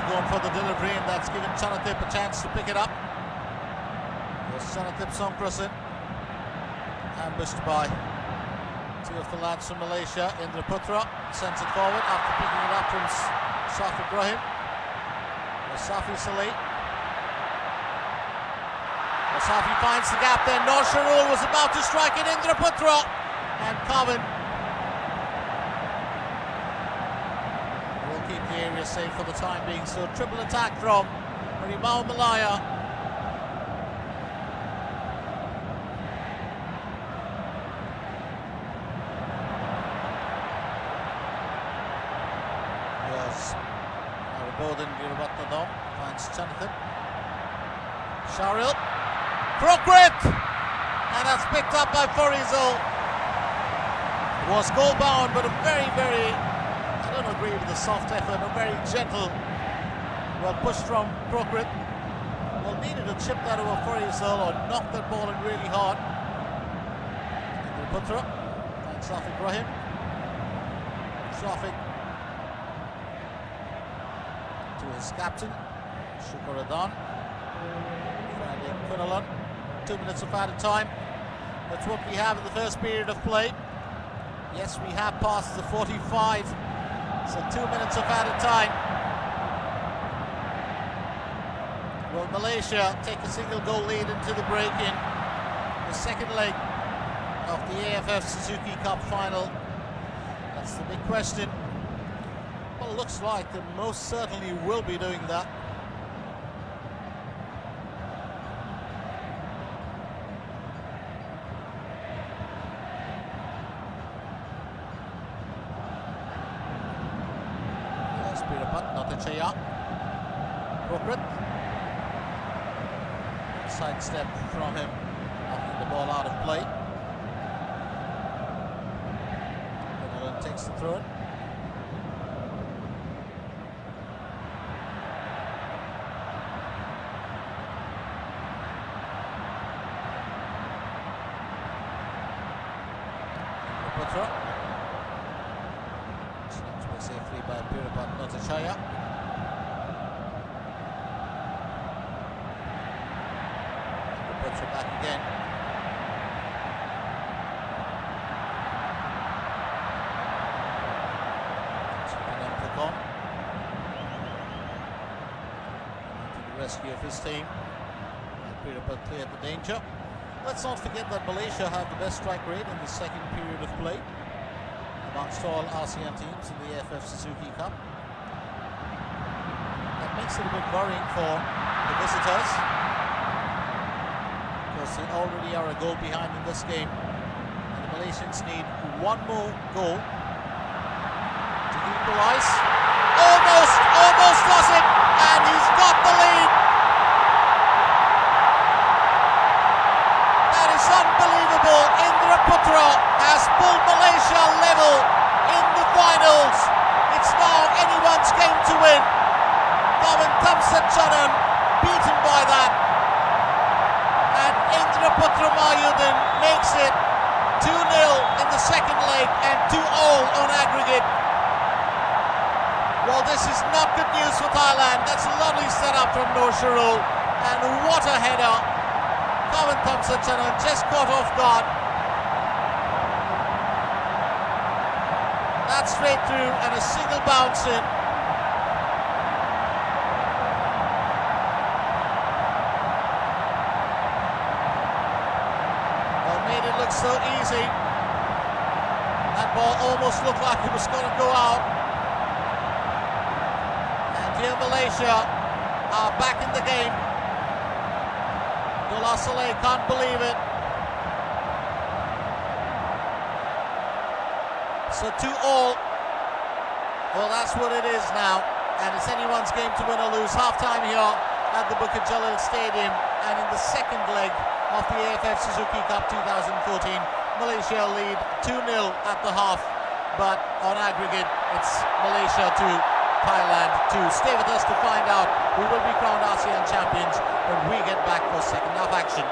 going for the delivery, and that's given Chanatip a chance to pick it up. There's Chanatip Songkrasin, ambushed by two of the lads from Malaysia. Indra Putra sends it forward after picking it up from Safi Ibrahim. Safi Saleh. Safi finds the gap there. Noor Sharul was about to strike it. Indra Putra and Kavan will keep the area safe for the time being. So triple attack from Rimau Malaya. Yes, Bodin Giravatnadom finds Chanathan. Sharil. Krokrit! And that's picked up by Forizo. It was goal bound, but a very, I don't agree with the soft effort, a very gentle, well pushed from Krokrit. Well, needed to chip that over Forizo or knock that ball in really hard. Indra Putra and Safi Ibrahim. Safi to his captain, Shukar Adan. Quinlan. 2 minutes of added time. That's what we have in the first period of play. Yes, we have passed the 45, so 2 minutes of added time. Will Malaysia take a single goal lead into the break in the second leg of the AFF Suzuki Cup final? That's the big question. Well, it looks like they most certainly will be doing that. Sidestep from him, knocking the ball out of play. Jalil takes the throw in. Putra snapped away safely by Pirapat Notachaya. Back again. To the rescue of his team. Pirapat cleared the danger. Let's not forget that Malaysia have the best strike rate in the second period of play amongst all ASEAN teams in the AFF Suzuki Cup. That makes it a bit worrying for the visitors. They already are a goal behind in this game, and the Malaysians need one more goal to equalize. Almost does it, and he's got the lead. That is unbelievable. Indra Putra has pulled Malaysia level in the finals. It's now anyone's game to win. Kavan Thamsatchanan beaten by that. Indra Putra Mayuddin makes it 2-0 in the second leg and 2-2 on aggregate. Well, this is not good news for Thailand. That's a lovely setup from Noor Sharul, and what a header. Kavan Thamsatchanan just caught off guard. That's straight through and a single bounce in. So easy. That ball almost looked like it was going to go out. And here Malaysia are back in the game. Dullah Saleh can't believe it. So 2-2. Well, that's what it is now. And it's anyone's game to win or lose. Half-time here at the Bukit Jalil Stadium. And in the second leg of the AFF Suzuki Cup 2014, Malaysia lead 2-0 at the half, but on aggregate it's Malaysia 2, Thailand 2. Stay with us to find out who will be crowned ASEAN champions when we get back for second half action.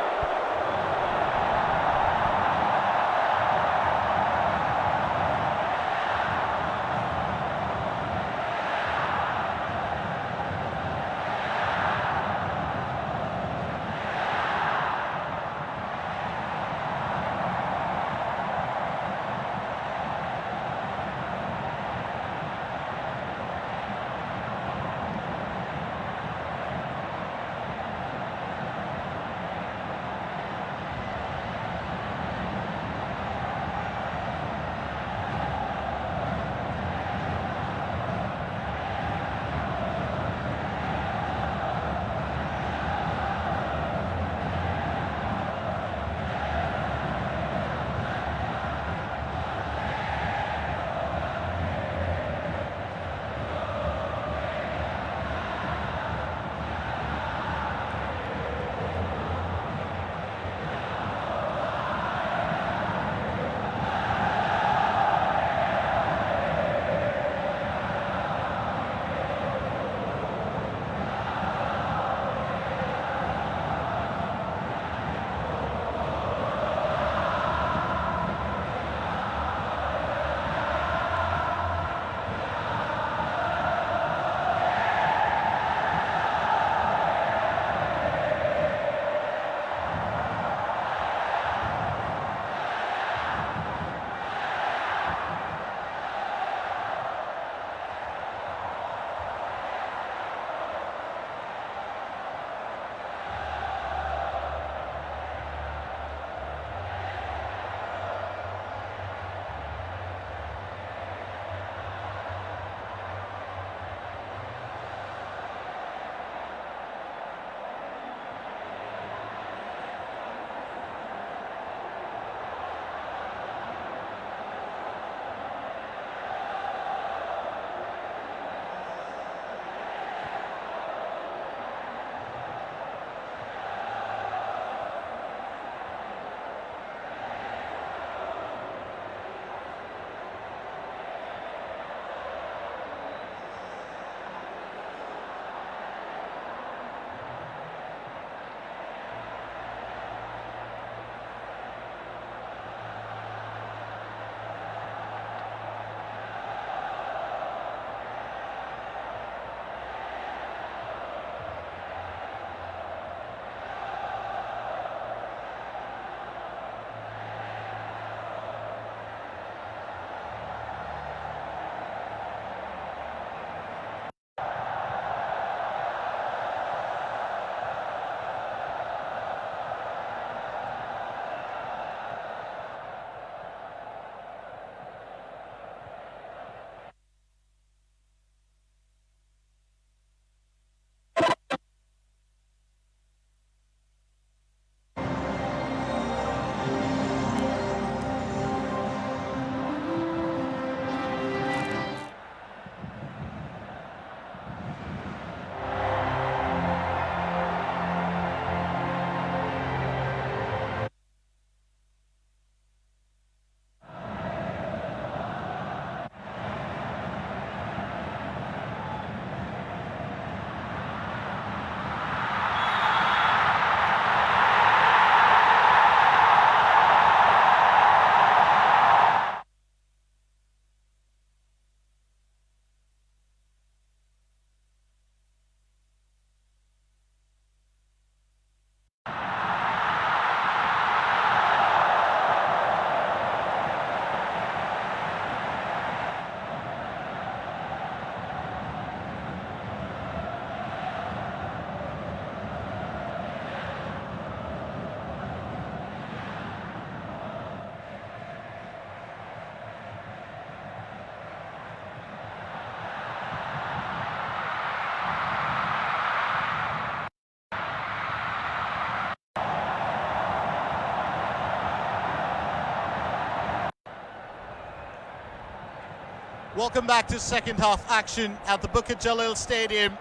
Welcome back to second half action at the Bukit Jalil Stadium.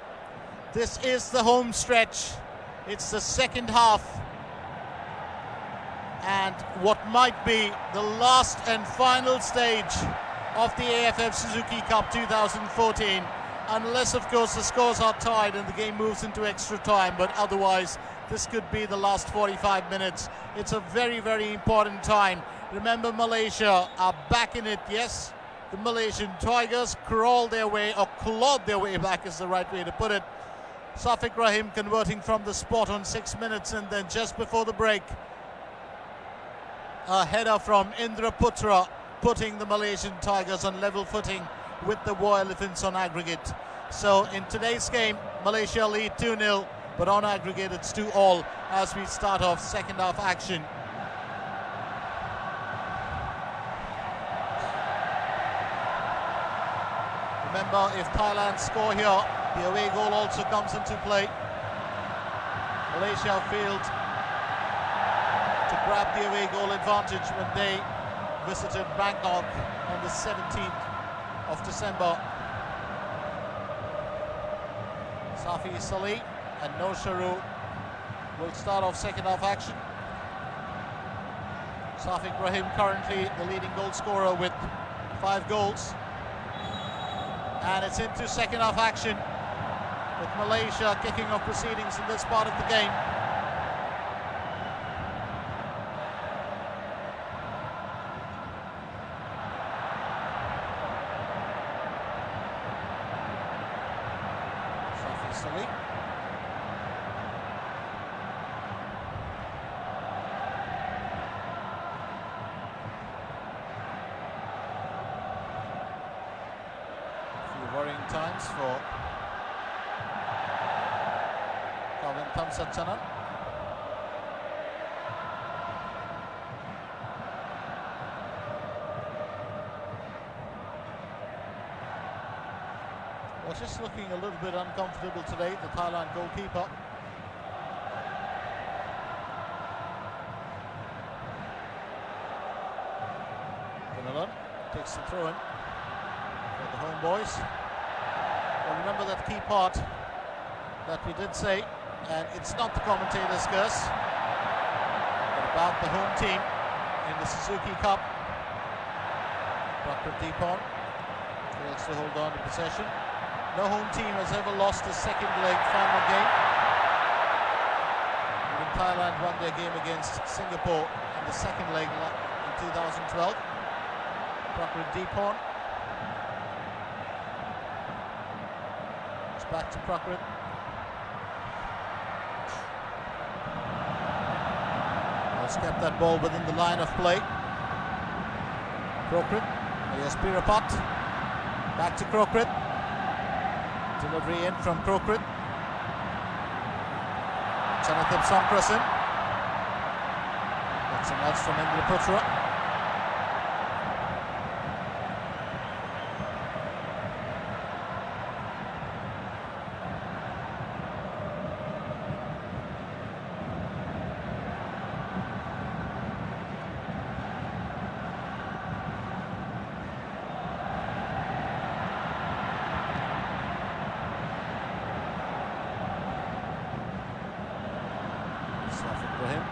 This is the home stretch. It's the second half. And what might be the last and final stage of the AFF Suzuki Cup 2014. Unless, of course, the scores are tied and the game moves into extra time. But otherwise, this could be the last 45 minutes. It's a very, very important time. Remember, Malaysia are back in it, yes. The Malaysian Tigers clawed their way back is the right way to put it. Safiq Rahim converting from the spot on 6 minutes, and then just before the break, a header from Indra Putra putting the Malaysian Tigers on level footing with the War Elephants on aggregate. So in today's game, Malaysia lead 2-0, but on aggregate it's 2-2 as we start off second half action. Remember, if Thailand score here, the away goal also comes into play. Malaysia failed to grab the away goal advantage when they visited Bangkok on the 17th of December. Safi Salih and Noor Sharu will start off second half action. Safiq Rahim currently the leading goal scorer with 5 goals. And it's into second half action with Malaysia kicking off proceedings in this part of the game. Safi Salih. Worrying times for Calvin Thamsatchana. Was just looking a little bit uncomfortable today, the Thailand goalkeeper. Gunalan takes the throw in for the home boys. Well, remember that key part that we did say, and it's not the commentator's curse, but about the home team in the Suzuki Cup. Dr. Deepon fails to hold on to possession. No home team has ever lost a second leg final game. Even Thailand won their game against Singapore in the second leg in 2012. Dr. Deepon. Back to Prakrit. Has kept that ball within the line of play. Prakrit. Here's Pirapat. Back to Prakrit. Delivery in from Prakrit. Chanathip Songkrasin. That's a nudge from Indra Putra. For him.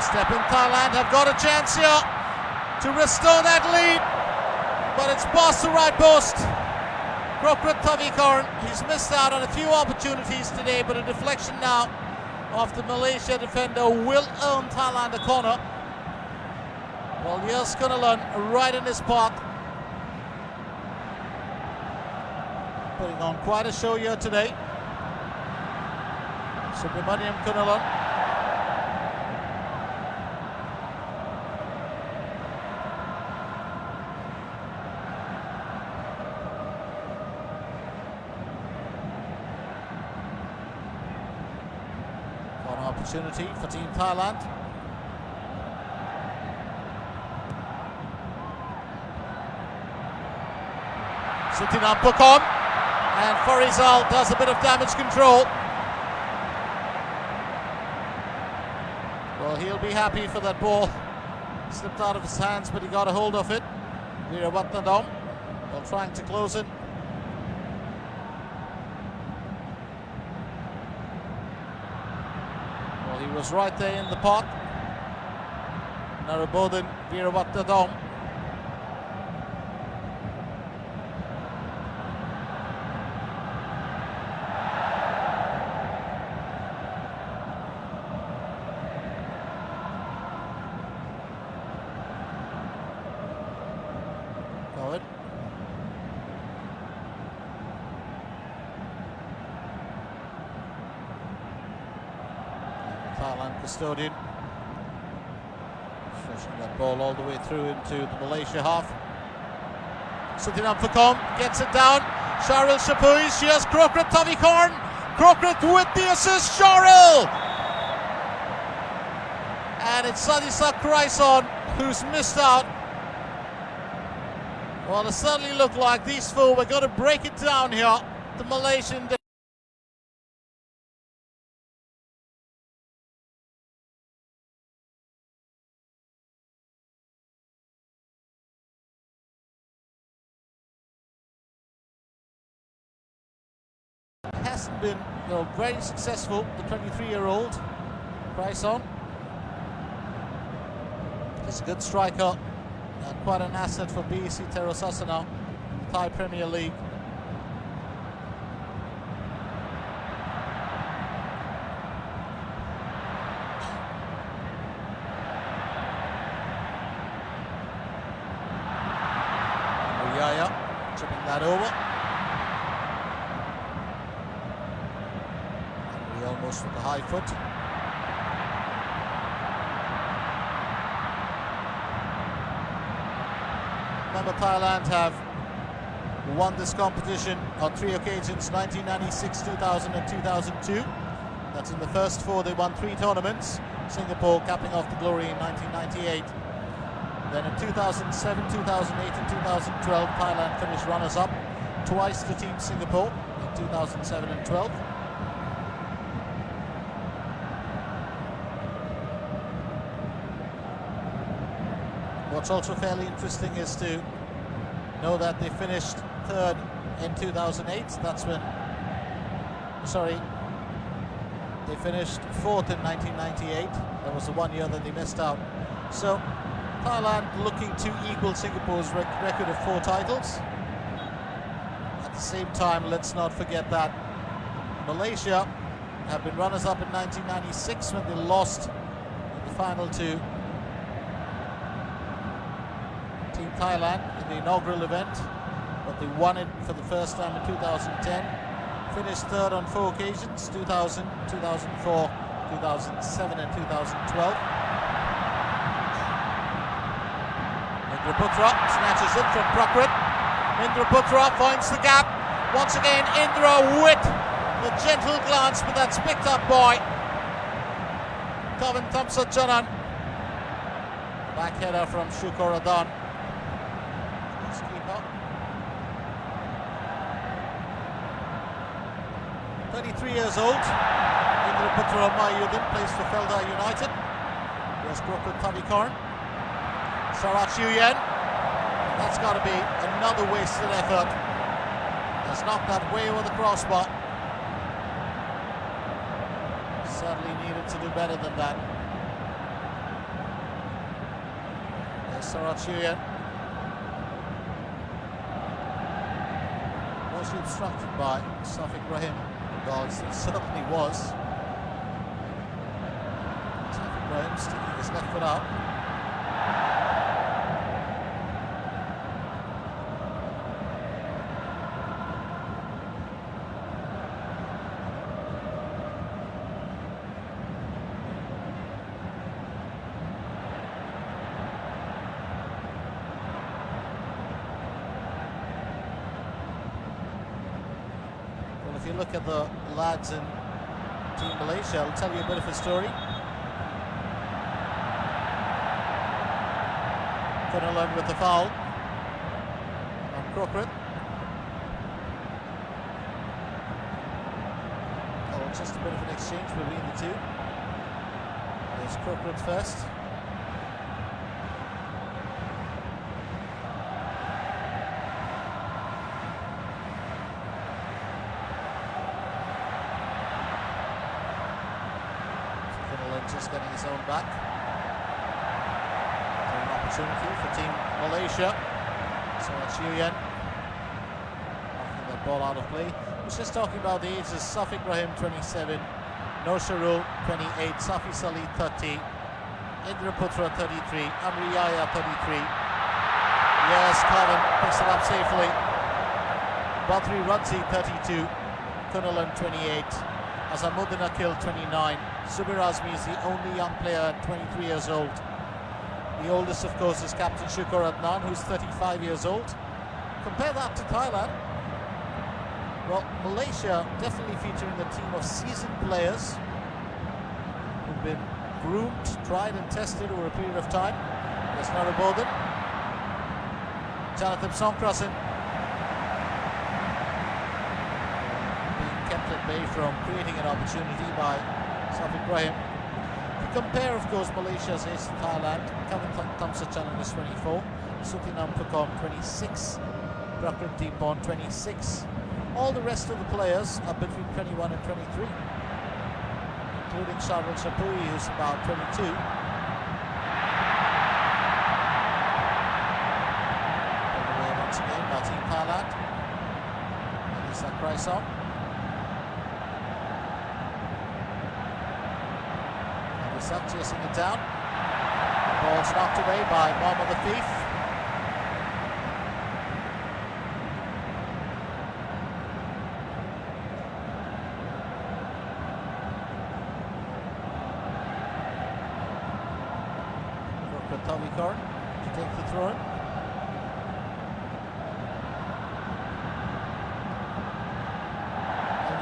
Step in, Thailand have got a chance here to restore that lead, but it's past the right post. Krokrit Thavikarn, he's missed out on a few opportunities today, but a deflection now of the Malaysia defender will earn Thailand a corner. Well, here's Gunalan right in his path, putting on quite a show here today. Subramaniam Gunalan. One opportunity for Team Thailand. Sitinam Pukon, and Farizal does a bit of damage control. Well, he'll be happy for that ball. Slipped out of his hands, but he got a hold of it. Weerabatnam, while trying to close it. Well, he was right there in the path. Narabodhan Weerabatnam. Forward. Thailand custodian. Stretching that ball all the way through into the Malaysia half. Setting up for Com, gets it down. Jalil Shapui, she has Krokrit Tavikorn. Krokrit with the assist, Jalil! And it's Sadisak Kraison who's missed out. Well, it certainly looked like these four were going to break it down here. The Malaysian hasn't been very successful, the 23-year-old Kraison. He's a good striker and quite an asset for BEC Terasasana, Thai Premier League. Yaya chipping that over. And we almost with the high foot. Remember, Thailand have won this competition on 3 occasions: 1996, 2000 and 2002. That's in the first four. They won 3 tournaments. Singapore capping off the glory in 1998. Then in 2007, 2008 and 2012, Thailand finished runners-up, twice to Team Singapore in 2007 and 12. What's also fairly interesting is to know that they finished third in 2008. That's when, they finished fourth in 1998. That was the 1 year that they missed out. So Thailand looking to equal Singapore's record of 4 titles. At the same time, let's not forget that Malaysia have been runners-up in 1996 when they lost in the final to Team Thailand in the inaugural event, but they won it for the first time in 2010. Finished third on 4 occasions: 2000, 2004, 2007 and 2012. Putra snatches it from Prakrit. Indra Putra finds the gap. Once again, Indra with the gentle glance, but that's picked up by Kavan Thamsatjanan. Back header from Shukoradan. 33 years old. Indra Putra Mayudin plays for Felda United. Here's Krokrit Tavikorn. Sarat Chuyen. That's got to be another wasted effort. Has knocked that way over the crossbar. Certainly needed to do better than that. There's Sarat Chuyen. Was he obstructed by Safik Rahim? Well, it certainly was. Safik Rahim sticking his left foot out. If you look at the lads in Team Malaysia, I'll tell you a bit of a story. Fenelon with the foul on Krokrit. Oh, just a bit of an exchange between the two. There's Krokrit first. his own back. An opportunity for Team Malaysia. So it's Yuyen knocking that ball out of play. I was just talking about the ages. Safiq Rahim 27, Nosharul 28, Safi Salih 30, Indra Putra 33, Amri Yahya 33. Yes, Kevin picks it up safely. Badri Radzi 32, Kunalan 28, Azamuddin Akil 29, Subir Azmi is the only young player at 23 years old. The oldest, of course, is Captain Shukar Adnan, who's 35 years old. Compare that to Thailand. Well, Malaysia definitely featuring a team of seasoned players who've been groomed, tried and tested over a period of time. There's Narabodhan, Jonathan Songkrasen being kept at bay from creating an opportunity by Safiq Rahim. If you compare, of course, Malaysia's ace to Thailand, Kevin Thamsachanan is 24, Sutinam Pukom 26, Prakrit Deepon 26. All the rest of the players are between 21 and 23, including Sharul Shapuri, who's about 22. All the way once again by Team Thailand. And is that Kraisong. And is that chasing it down. The ball's knocked away by Mohammad Afif. To take the throw in. And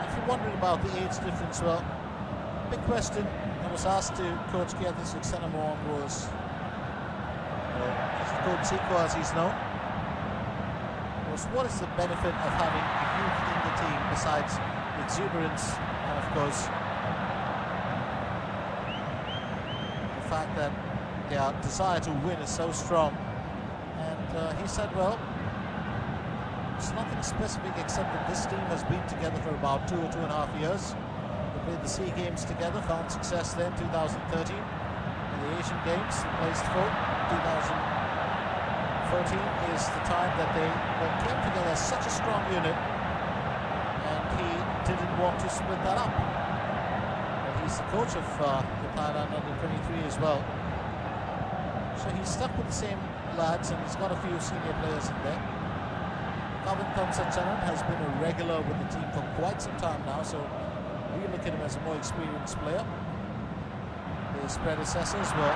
if you're wondering about the age difference, well, big question I was asked to Coach Kethi Suksena was, Coach Siko as he's known, was what is the benefit of having youth in the team besides exuberance and of course the fact that their desire to win is so strong. And he said, well, it's nothing specific except that this team has been together for about 2 or 2.5 years. They played the SEA Games together, found success then, 2013. In the Asian Games, they placed 4th. 2014 is the time that they came together as such a strong unit, and he didn't want to split that up. But he's the coach of the Thailand under-23 as well. So he's stuck with the same lads, and he's got a few senior players in there. Kavin Thamsachanan has been a regular with the team for quite some time now, so we look at him as a more experienced player. His predecessors were.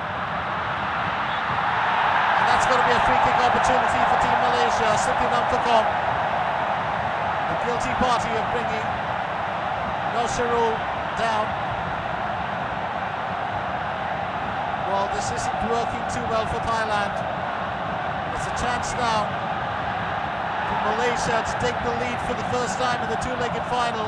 And that's going to be a free kick opportunity for Team Malaysia. Sutinam Pukom, the guilty party of bringing Nosharul down. Well, this isn't working too well for Thailand. It's a chance now for Malaysia to take the lead for the first time in the two-legged final.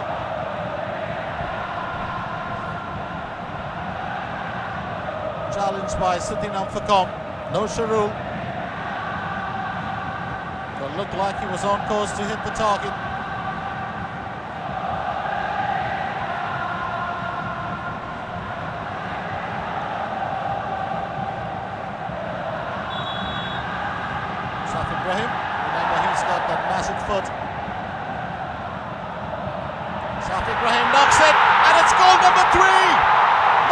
Challenged by Sutinam Pukom. Nosharul. It looked like he was on course to hit the target. Remember, he's got that massive foot. Safiq Rahim knocks it, and it's goal number 3.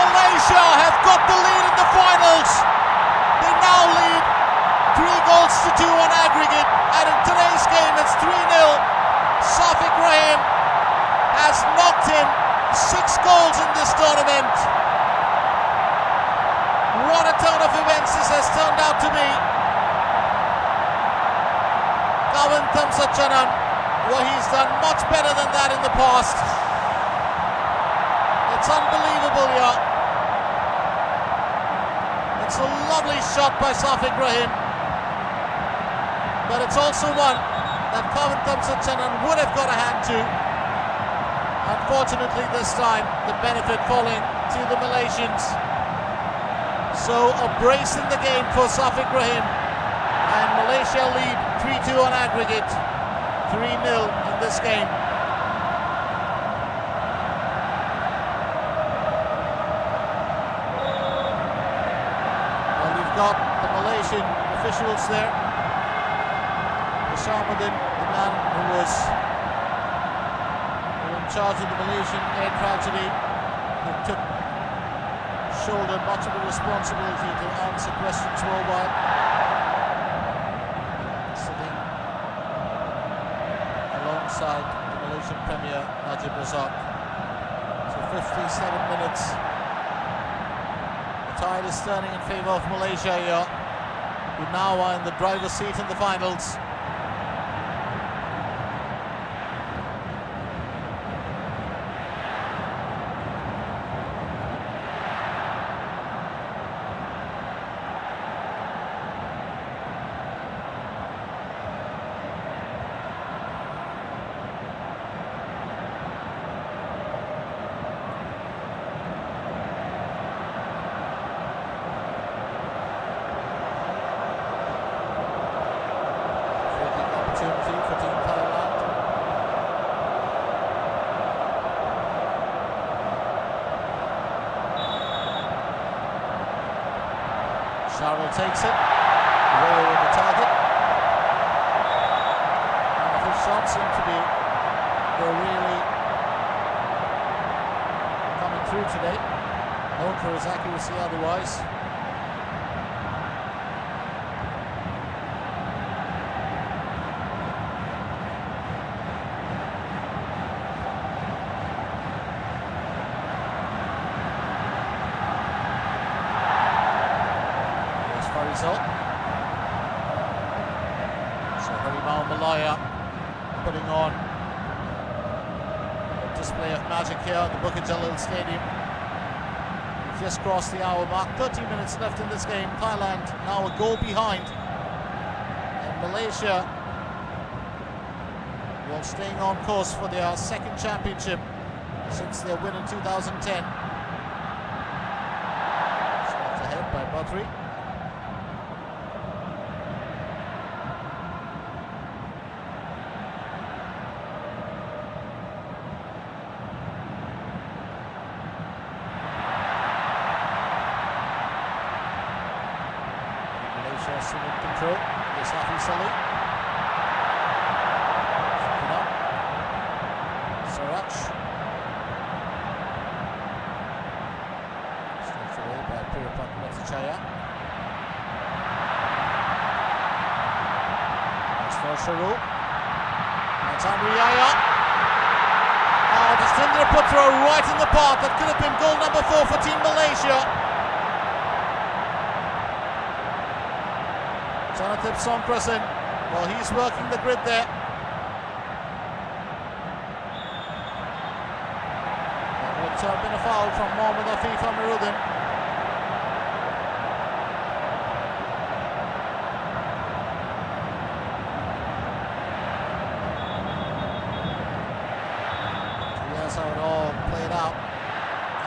Malaysia have got the lead in the finals. They now lead 3 goals to 2 on aggregate, and in today's game it's 3-0. Safiq Rahim has knocked in 6 goals in this tournament. What a turn of events this has turned out to be. Kavin Thamsachanan, well, he's done much better than that in the past. It's unbelievable here. It's a lovely shot by Safiq Rahim, but it's also one that Kavin Thamsachanan would have got a hand to. Unfortunately this time, the benefit falling to the Malaysians. So a brace in the game for Safiq Rahim, and Malaysia lead 3-2 on aggregate, 3-0 in this game. got the Malaysian officials there. Shamuddin, the man who was in charge of the Malaysian air tragedy, who shouldered much of the responsibility to answer questions worldwide, sitting alongside the Malaysian Premier Najib Razak. So 57 minutes. The tide is turning in favour of Malaysia here, who now are in the driver's seat in the finals. Opportunity for Team Thailand. Jalil takes it, away with the target. And his shots seem to be really coming through today. Known for his accuracy otherwise. Result. So Harimau Malaya putting on a display of magic here at the Bukit Jalil Stadium. We've just crossed the hour mark, 13 minutes left in this game. Thailand now a goal behind, and Malaysia, well, staying on course for their second championship since their win in 2010. Shot ahead by Badri. Still in control. There's AFF Suzuki. Sarach. Snatched away by Piripat Matachaya. That's for Sharu. That's Amriyaya. Oh, Jastindra Putra right in the path. That could have been goal number 4 for Team Malaysia. Jonathan Songkrasen, well, he's working the grid there. That would have been a foul from Mohammad Afif Amiruddin. So that's how it all played out.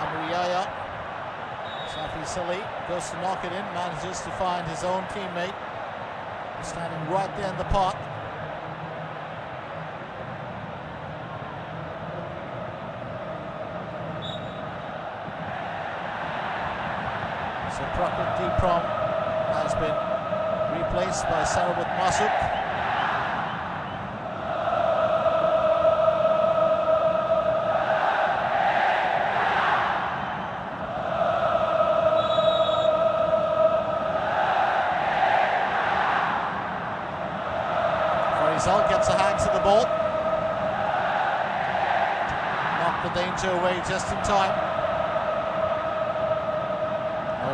Amriyaya, Safi Salih goes to knock it in, manages to find his own teammate. Standing right there in the park. So Prakrit Deeprom has been replaced by Sarawat Masuk. Gets a hand to the ball. Knocked the danger away just in time.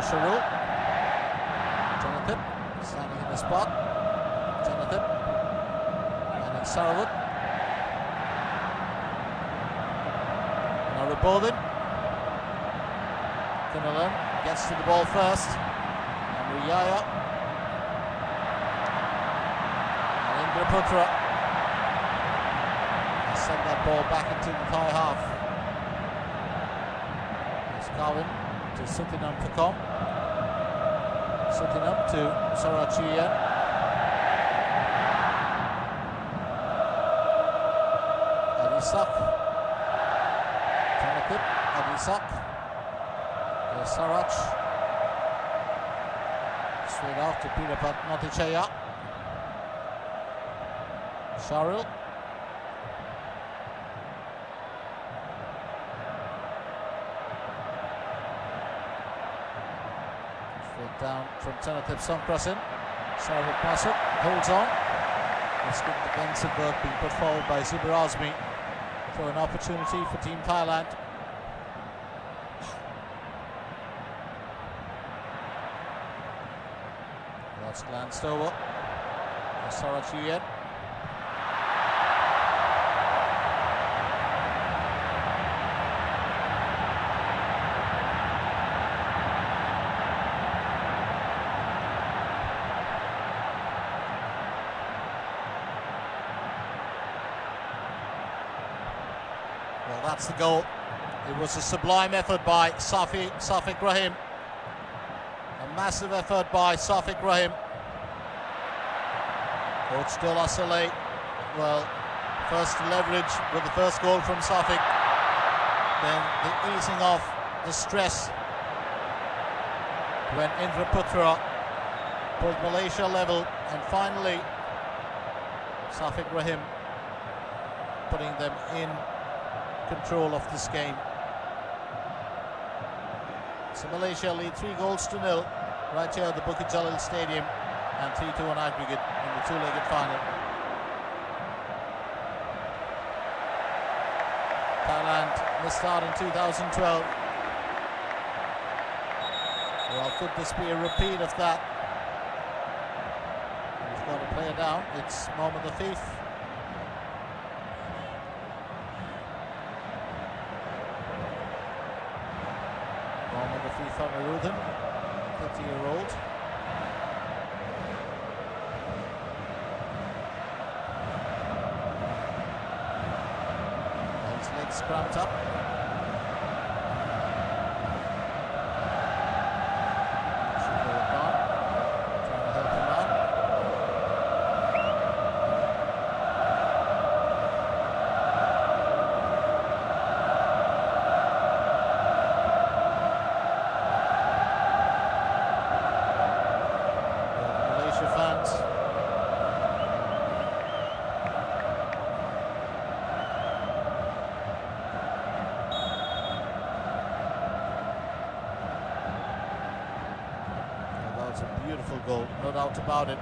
Sharu. Jonathan standing in the spot. Jonathan. And it's Sarawat. Now Bodin. Kinalan gets to the ball first. And Riyaya. And Indra Putra. Send that ball back into the Thai half. It's Calvin to Sutinam Pakom. Sutinam to Sarachiyan. Adisak. Jonathan. Adisak. There's Sarach. Straight off to Pirapat Notichaya. Jalil. Straight down from Tanathip Songkrasin. Sarvit Masuk holds on. It's good defensive work being put forward by Zubair Azmi for an opportunity for Team Thailand. That's glanced over. Sarachuyen. Well, that's the goal. It was a sublime effort by Safiq Rahim. A massive effort by Safiq Rahim. Coach Dola Saleh, well, first leverage with the first goal from Safiq. Then the easing off the stress when Indra Putra pulled Malaysia level. And finally, Safiq Rahim putting them in control of this game. So Malaysia lead 3-0 right here at the Bukit Jalil Stadium, and 3-2 on aggregate in the two-legged final. Thailand missed out in 2012. Well, could this be a repeat of that? He's got to play it down. It's Mohammad Afif. Amirudin, 50-year-old. His legs cramped up. Should go with Khan, trying to help him out. Beautiful goal, no doubt about it.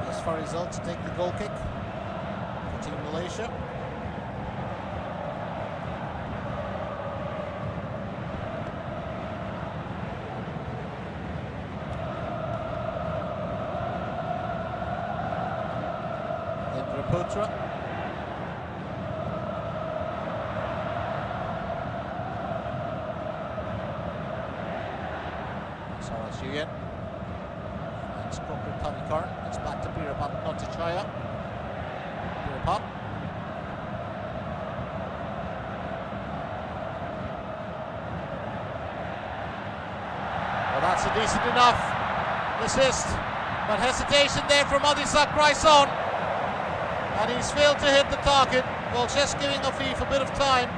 As for result to take the goal kick for Team Malaysia. Putra. Sarachuyen. And Skopri Panikar. It's back to Pirapat Notichaya. Pirapat. Well, that's a decent enough assist. But hesitation there from Adisak Raison. And he's failed to hit the target. Well, just giving Afif a bit of time.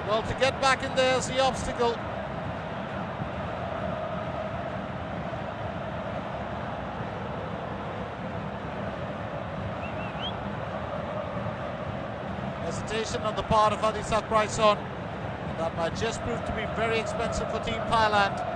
Well, to get back in there is the obstacle. Hesitation on the part of Adisak Raison. And that might just prove to be very expensive for Team Thailand.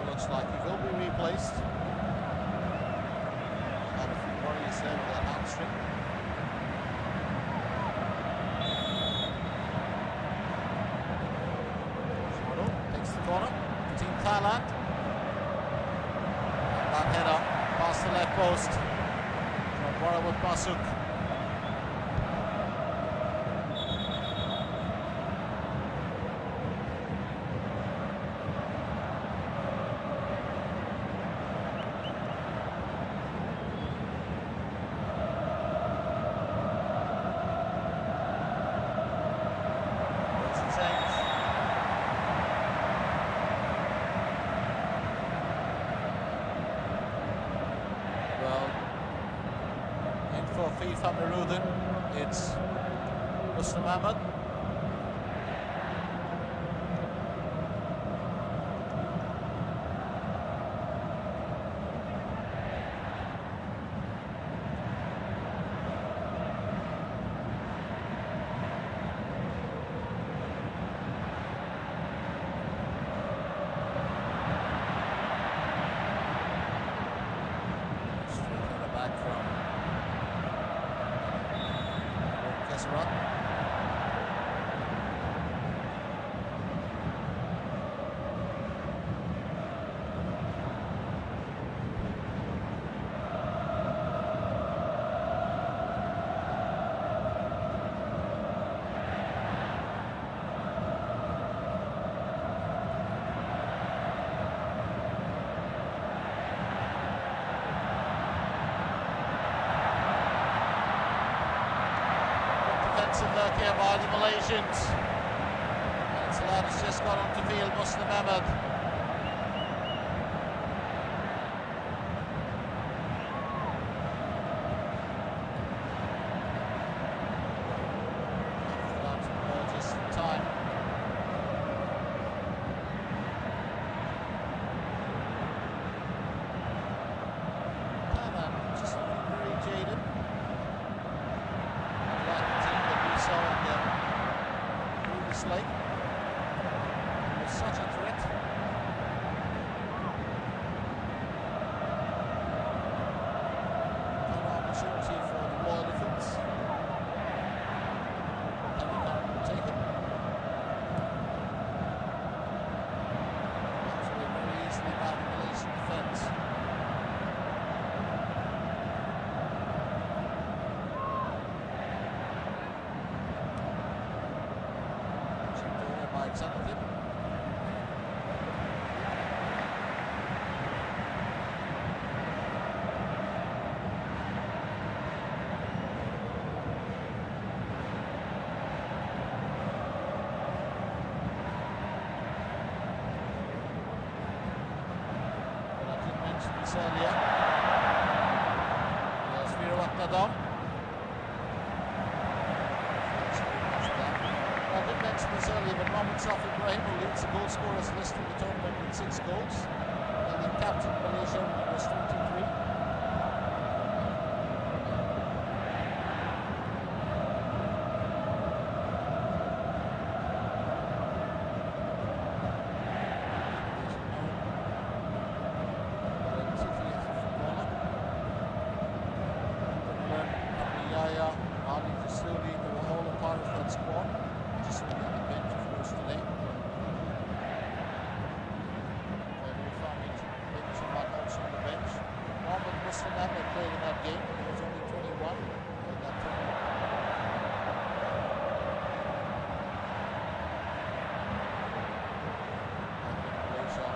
Looks like he will be replaced. Had a few worries there with that hamstring. Shoro takes the corner for Team Thailand. And that header past the left post from Warawut Masuk. Afif Amiruddin. It's Muslim Ahmed. Defensive work here by the Malaysians. And it's the lad who's just got onto field, Muslim Ahmed. Just in time. Thailand just looking very jaded. Lake. It was such a threat. An opportunity for the Royal Elephants. And we can't take it. Actually very easily by the Malaysian defence. Something. But I did mention this earlier. There's Virawat Nadam. I did mention this earlier, but Mohamed Safi Ibrahim, who leads the goal scorers list in the tournament with 6 goals, and the captain of Malaysia was 23. Muslim Ahmed played in that game. He was only 21 in that tournament. Malaysia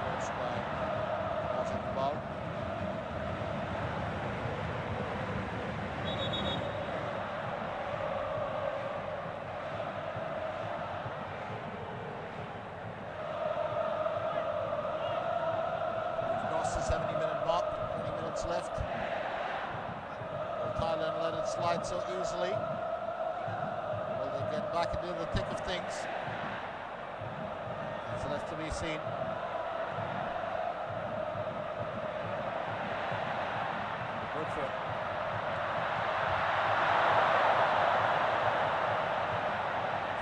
coached by Azam Bal. We've crossed the 70-minute mark. Left. Well, Thailand let it slide so easily. Will they get back into the thick of things? It's left to be seen. Good for it.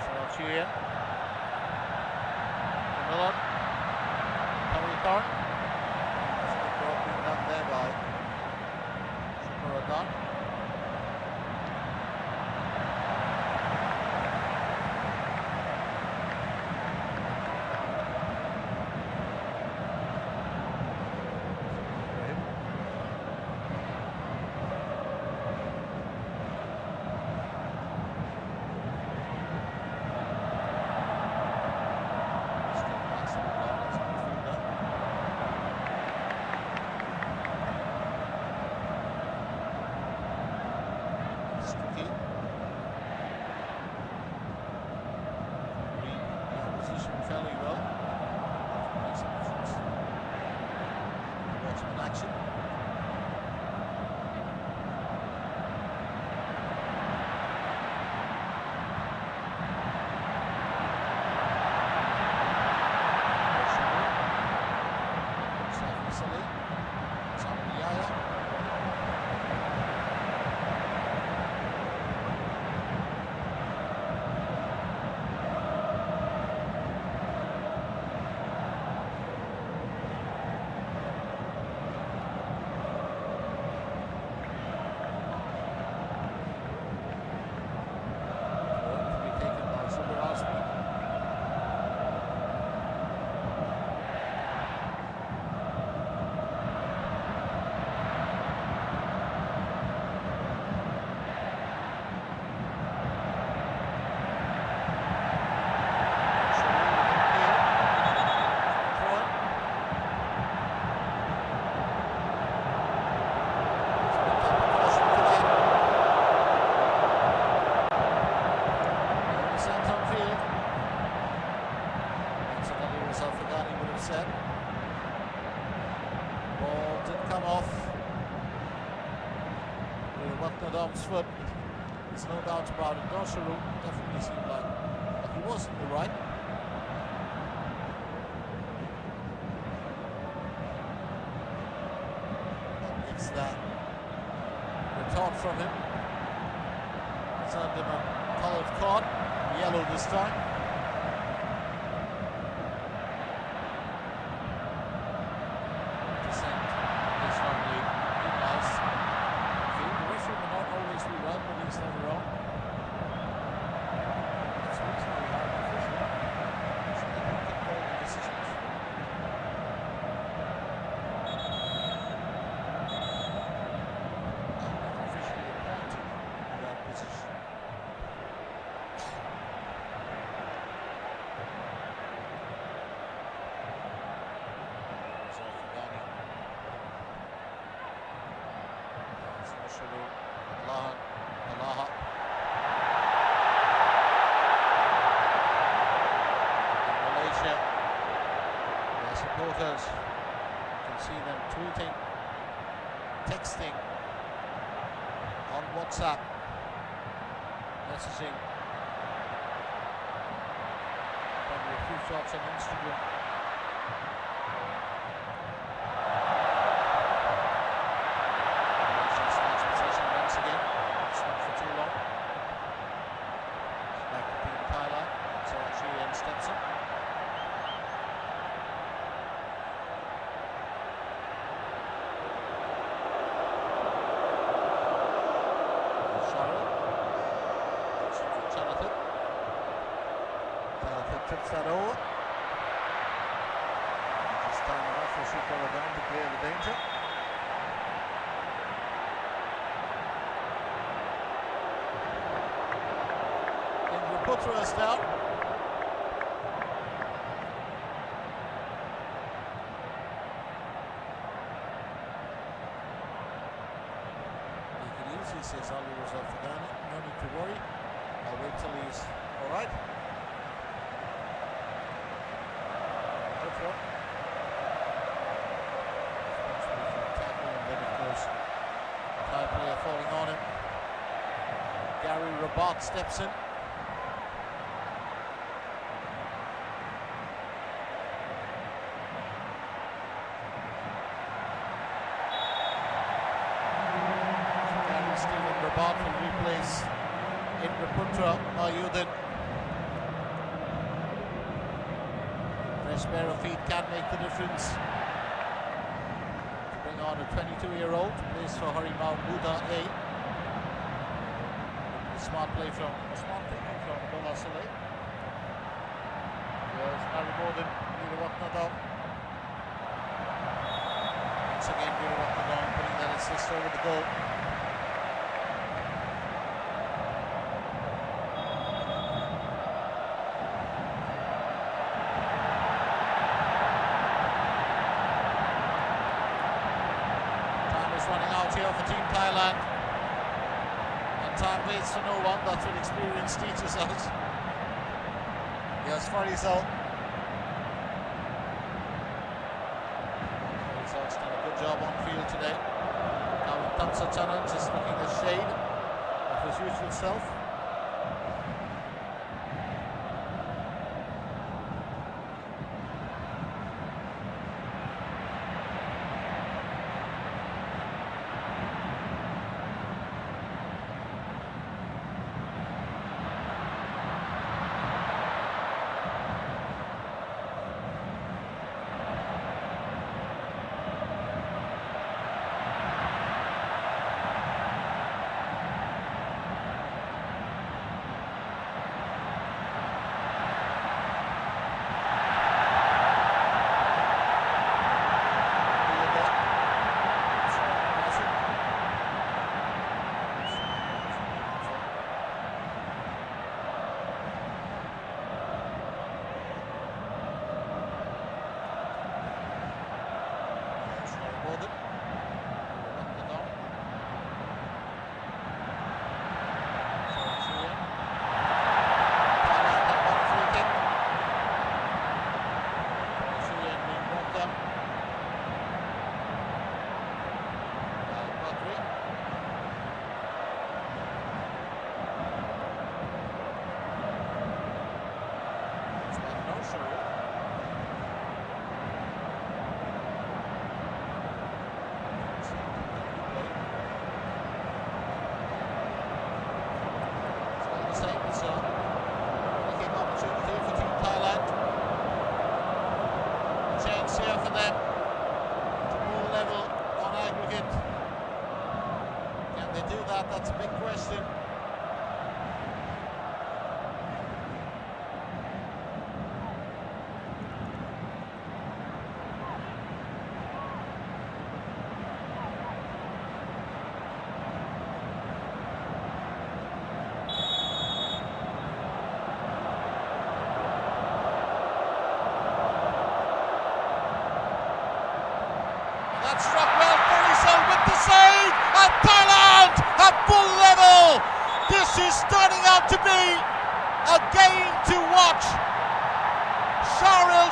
So Chuyen. Milan. Tommy Thorne. Done there by Shukuradan. Watnadam's foot. There's no doubt about it. Dosharu definitely seemed like he was in the right. It's that retort from him. It's under a coloured card, yellow this time. Descent is normally penalised. The referee may not always be right, but he's never wrong. It's reasonably hard official. So they can call the decisions. Officially appointed in that position. So Fagani. Masharu, Alaha. Malaysia, their supporters, you can see them tweeting, texting, on WhatsApp, messaging, probably a few shots on Instagram. Malaysia starts possession once again. It's not for too long. It's back to Team Thailand. So actually and Stetson. Jonathan trips that over. Just time it off, should go down to clear the danger. Indra Putra is down. You can easily say Jalil was off for Ghana. No need to worry. I'll wait till he's alright. Thai player falling on him. Gary Rabat steps in. Gary Stephen Rabat will replace Indra Putra Ayudin. Fresh pair of feet can make the difference. On a 22-year-old, plays for Harimau Buddha A. Smart thinking from Bola Saleh. There's Aribodin, Virawatnadam. Once again, Virawatnadam putting that assist over the goal. Running out here for Team Thailand, and time waits for no one. That's what experience teaches us. Here's Farisal. Farisal's done a good job on field today. Now with Tamsa Chanan just looking a shade of his usual self.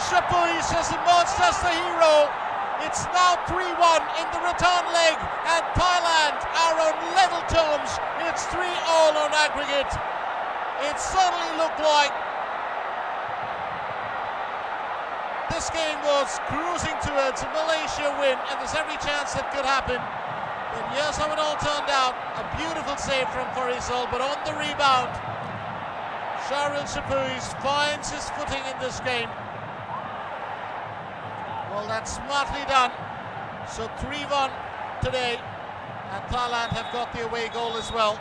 Shapui has emerged as the hero. It's now 3-1 in the return leg, and Thailand are on level terms. It's 3-all on aggregate. It certainly looked like this game was cruising towards a Malaysia win, and there's every chance that could happen. But here's how it all turned out. A beautiful save from Faisal, but on the rebound, Jalil finds his footing in this game. Well, that's smartly done. So 3-1 today, and Thailand have got the away goal as well.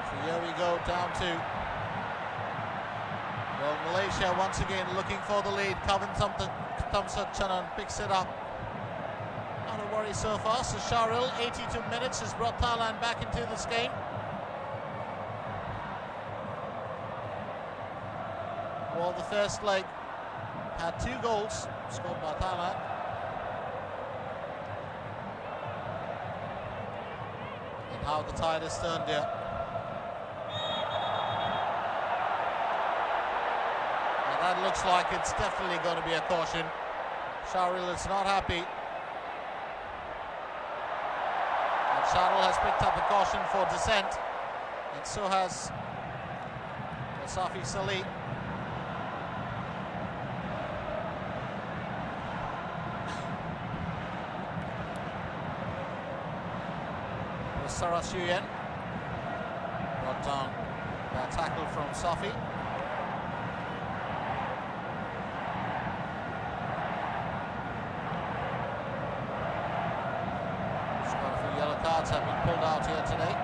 So here we go, down to, well, Malaysia once again looking for the lead. Kavan Thamsatchanan picks it up. Not a worry so far. So Jalil, 82 minutes, has brought Thailand back into this game. Well, the first leg had 2 goals scored by Thailand. And how the tide has turned here. And that looks like it's definitely going to be a caution. Jalil is not happy. And Jalil has picked up a caution for dissent. And so has Safi Salih. Sarasuyan brought down that tackle from Safi. Quite a few yellow cards have been pulled out here today.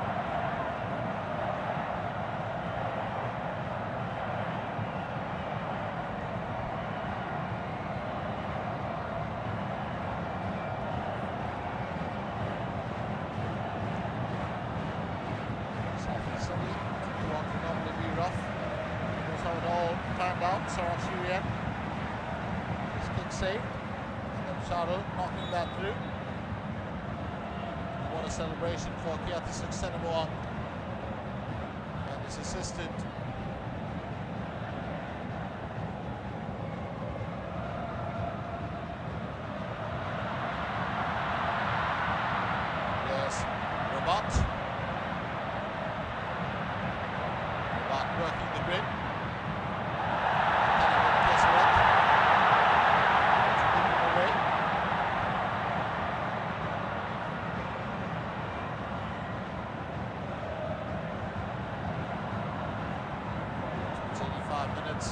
Sarasuyan, his kick save, and then Jalil knocking that through. And what a celebration for Kiati Suksanamoa and his assistant. Yes, Rabat working the grid. Minutes.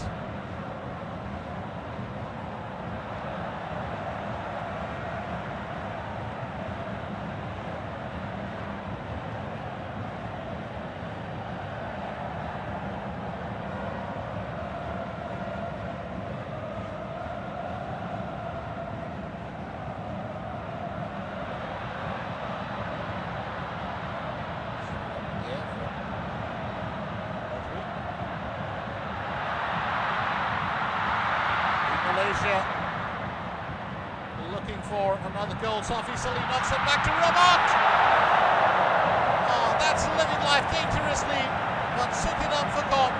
Malaysia looking for another goal. Safi Salih knocks it back to Rabat. Oh, that's living life dangerously, but Sukinam Fakon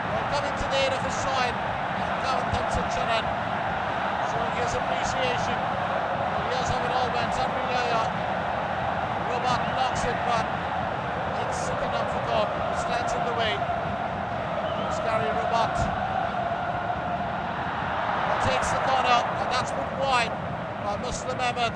will coming to the aid of his side. Kavan Thamsatchanan showing his appreciation. Well, here's how it all went. Rabat blocks it, but it's Sukinam Fakon who stands in the way. Scary Rabat takes the corner, and that's put wide by Muslim Ahmed.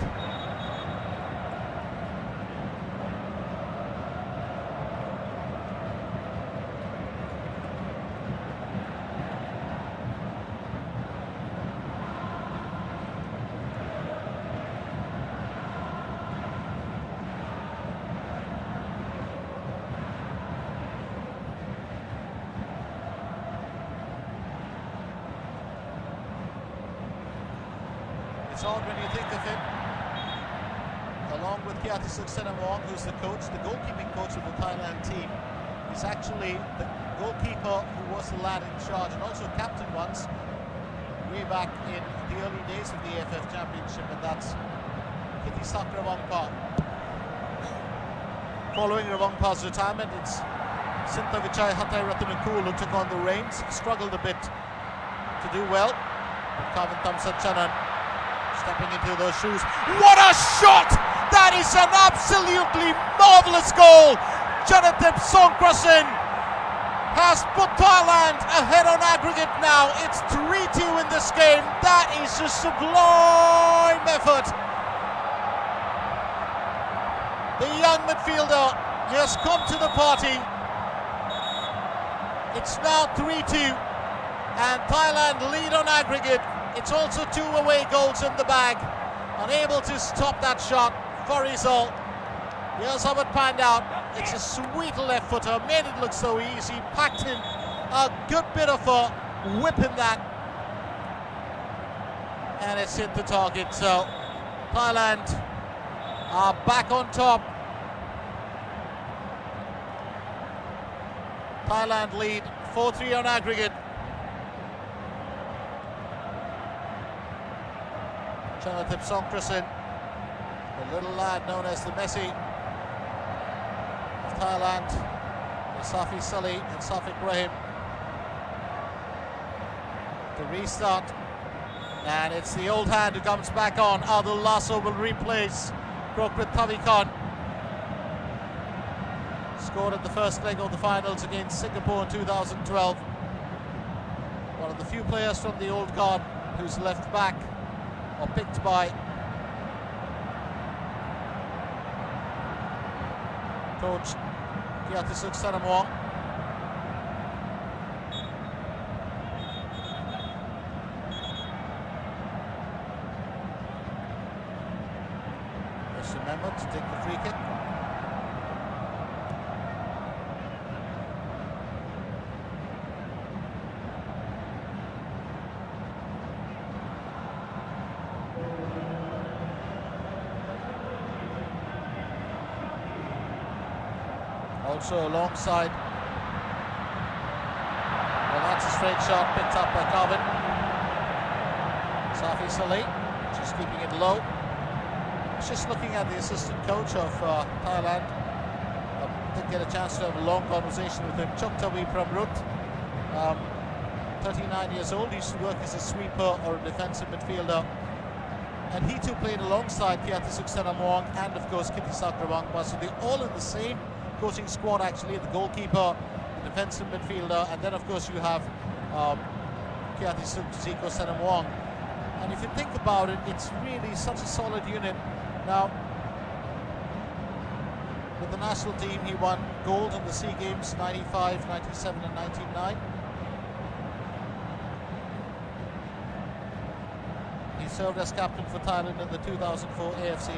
It's odd when you think of it, along with Kiati Suksanamoa, who's the coach, the goalkeeping coach of the Thailand team, It's actually the goalkeeper who was the lad in charge and also captain once, way back in the early days of the AFF Championship, and that's Kitty Ravongpa. Following Ravongpa's retirement, it's Sintha Vichai Hatai Ratanakul who took on the reins, struggled a bit to do well. Kavan Thamsachanan stepping into those shoes. What a shot! That is an absolutely marvellous goal! Jonathan Songkrasen has put Thailand ahead on aggregate now. It's 3-2 in this game. That is a sublime effort. The young midfielder has come to the party. It's now 3-2 and Thailand lead on aggregate. It's also 2 away goals in the bag. Unable to stop that shot for result. Here's how it panned out. It's a sweet left footer, made it look so easy, packed in a good bit of a whip in that, and it's hit the target. So Thailand are back on top. Thailand lead 4-3 on aggregate. Jonathan Songkrasen, the little lad known as the Messi of Thailand, Safi Salih and Safik Rahim. The restart, and it's the old hand who comes back on. Adul Lasso will replace Krokrit Thavikan. Scored at the first leg of the finals against Singapore in 2012. One of the few players from the old guard who's left back or picked by coach Kiatisuk Sanamwong. Just remember to take the free kick. Also alongside, well, that's a straight shot picked up by Calvin. Safi Salih just keeping it low. Just looking at the assistant coach of Thailand. I didn't get a chance to have a long conversation with him. Choktavi Pramrut, 39 years old, used to work as a sweeper or a defensive midfielder. And he too played alongside Kiatisuk Sanamwong and of course Kitty Ravongpa. So they're all in the same coaching squad actually, the goalkeeper, the defensive midfielder, and then of course you have Kiatisuk Sanamwong. And if you think about it, it's really such a solid unit. Now, with the national team, he won gold in the SEA Games 95, 97 and 99. He served as captain for Thailand in the 2004 AFC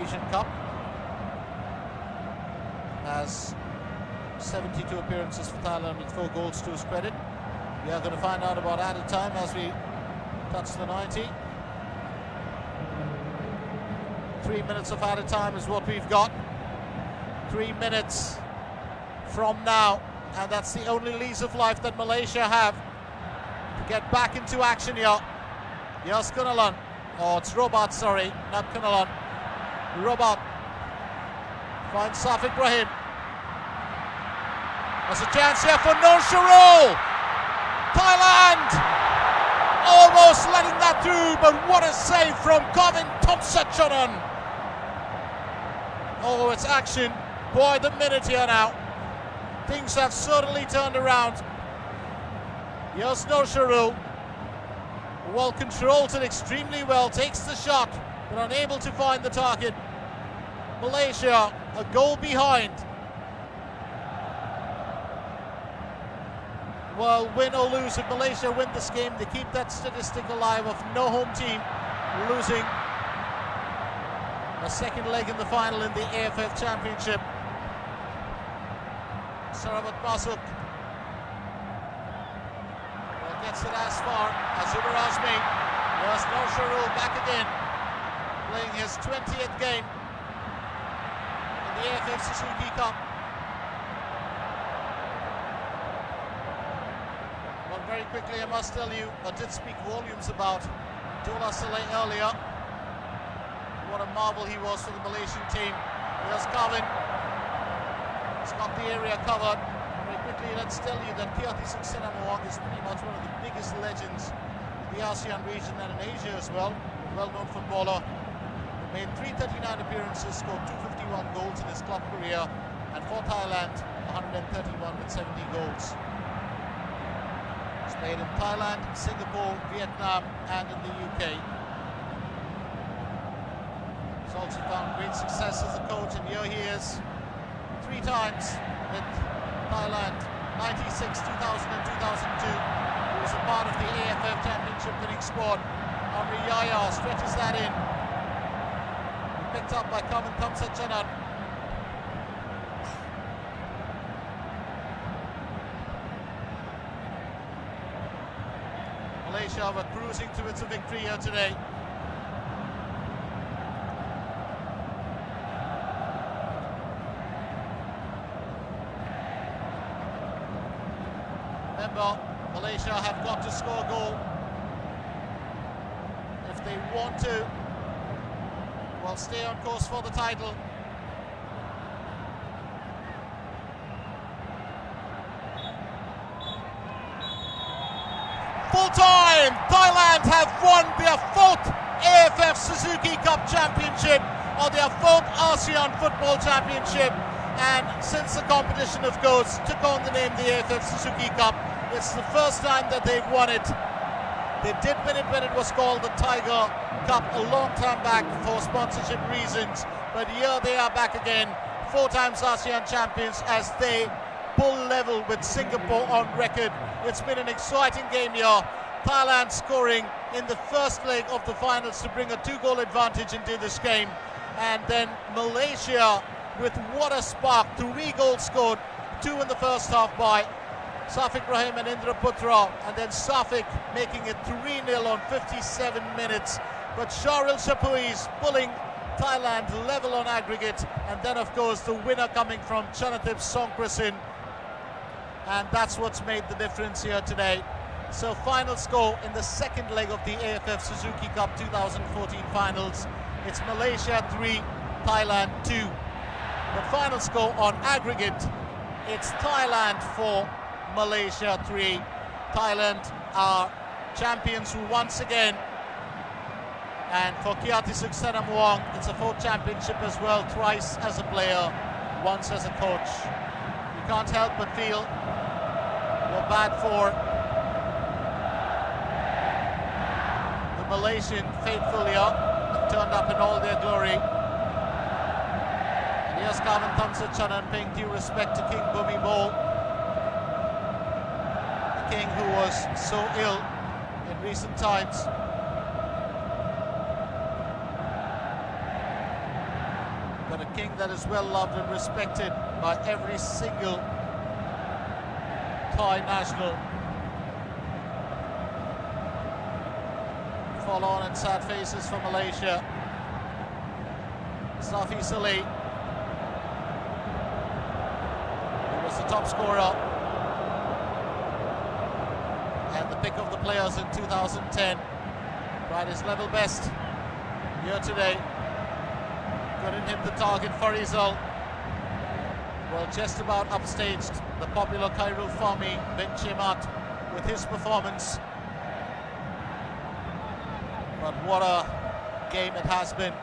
Asian Cup. Has 72 appearances for Thailand with 4 goals to his credit. We are going to find out about added time as we touch the 90. 3 minutes of added time is what we've got. 3 minutes from now, and that's the only lease of life that Malaysia have to get back into action here. Yes, Kunalan. Oh, it's Robert, sorry, not Kunalan. Robert finds Safik Rahim. There's a chance here for Nur Sharul. Thailand almost letting that through, but what a save from Kavan Thamsachanan. Oh, it's action. Boy, the minute here now. Things have certainly turned around. Here's Nur Sharul. Well controls it extremely well, takes the shot, but unable to find the target. Malaysia a goal behind. Well, win or lose, if Malaysia win this game, they keep that statistic alive of no home team losing a second leg in the final in the AFF Championship. Sarabat Masuk gets it as far as Zubair Azmi. There's Nur Sharul back again, playing his 20th game in the AFF Suzuki Cup. Well, very quickly, I must tell you, I did speak volumes about Dola Saleh earlier. What a marvel he was for the Malaysian team. Here's Carvin. He's got the area covered. Very quickly, let's tell you that Kiati Suksena is pretty much one of the biggest legends in the ASEAN region and in Asia as well. A well-known footballer. He made 339 appearances, scored 251 goals in his club career, and for Thailand, 131 with 70 goals. He's played in Thailand, Singapore, Vietnam, and in the UK. He's also found great success as a coach, and here he is 3 times with Thailand, 96, 2000 and 2002. He was a part of the AFF Championship winning squad. Amri Yaya stretches that in. Picked up by Kaman Thamsachanan. Malaysia were cruising towards a victory here today. Remember, Malaysia have got to score a goal if they want to, well, stay on course for the title. Full time! Thailand have won their 4th AFF Suzuki Cup Championship, or their 4th ASEAN Football Championship, and since the competition, of course, took on the name the AFF Suzuki Cup, it's the first time that they've won it. They did win it when it was called the Tiger Cup a long time back for sponsorship reasons, but here they are back again, 4 times ASEAN champions, as they pull level with Singapore on record. It's been an exciting game here. Thailand scoring in the first leg of the finals to bring a 2-goal advantage into this game, and then Malaysia with what a spark, 3 goals scored, 2 in the first half by Safiq Rahim and Indra Putra, and then Safiq making it 3-0 on 57 minutes. But Jalil is pulling Thailand level on aggregate, and then of course the winner coming from Chanatip Songkrasin, and that's what's made the difference here today. So final score in the second leg of the AFF Suzuki Cup 2014 finals, it's Malaysia 3, Thailand 2. The final score on aggregate, it's Thailand 4, Malaysia 3. Thailand are champions once again, and for Kiati Suksena, it's a 4th championship as well, thrice as a player, once as a coach. You can't help but feel you're bad for the Malaysian faithful here, that turned up in all their glory. And here's Kaman Thamsachanan paying due respect to King Bhumibol, the king who was so ill in recent times. But a king that is well loved and respected by every single Thai national. Forlorn and sad faces for Malaysia. Safi Saleh, who was the top scorer and the pick of the players in 2010, tried his level best here today. Couldn't hit the target for Rizal. Well, just about upstaged the popular Khairul Fahmi bin Chemat with his performance. But what a game it has been.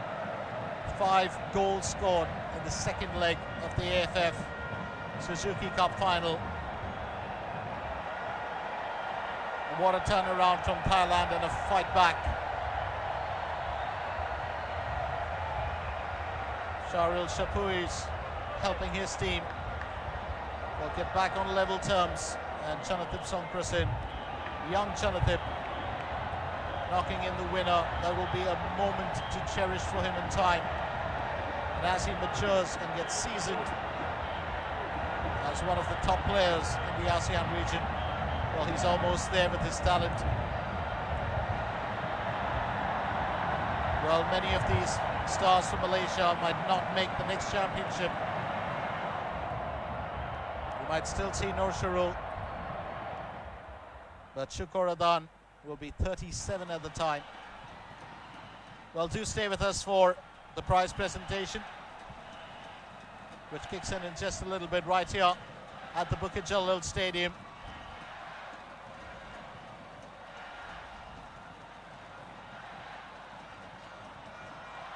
5 goals scored in the second leg of the AFF Suzuki Cup final. And what a turnaround from Thailand and a fight back. Jalil is helping his team. They'll get back on level terms, and Chanatip Songkrasin, young Chanatip, knocking in the winner. That will be a moment to cherish for him in time. And as he matures and gets seasoned as one of the top players in the ASEAN region, well, he's almost there with his talent. Well, many of these stars from Malaysia might not make the next championship. You might still see Nur Sharul but Shukoradan will be 37 at the time. Well, do stay with us for the prize presentation, which kicks in just a little bit right here at the Bukit Jalil Stadium.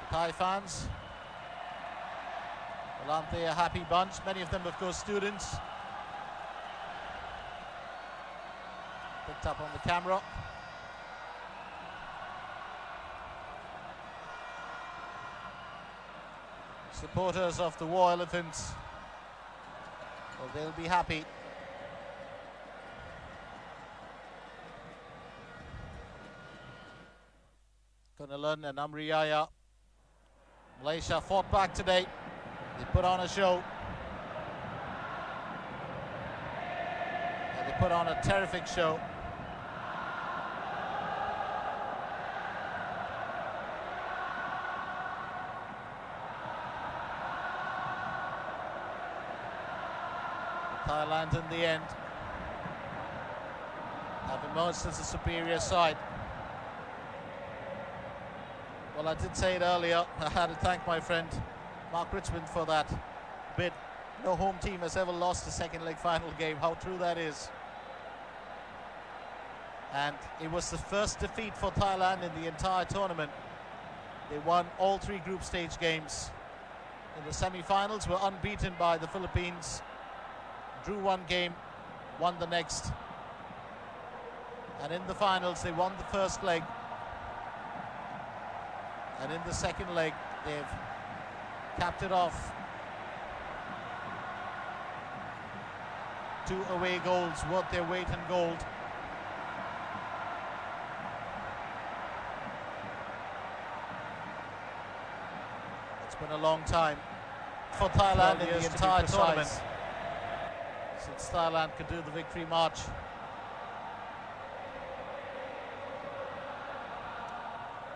The Thai fans, well, aren't they a happy bunch? Many of them, of course, students. Picked up on the camera. Supporters of the War Elephants, well, they'll be happy. Kunalan and Amriyaya. Malaysia fought back today. They put on a show. And they put on a terrific show. Thailand in the end have emerged as a superior side. Well, I did say it earlier, I had to thank my friend Mark Richmond for that bid. No home team has ever lost a second leg final game. How true that is. And it was the first defeat for Thailand in the entire tournament. They won all 3 group stage games. In the semi-finals, were unbeaten by the Philippines. Drew 1 game, won the next, and in the finals they won the first leg, and in the second leg they've capped it off. 2 away goals worth their weight in gold. It's been a long time for Thailand in the entire tournament since Thailand could do the victory march.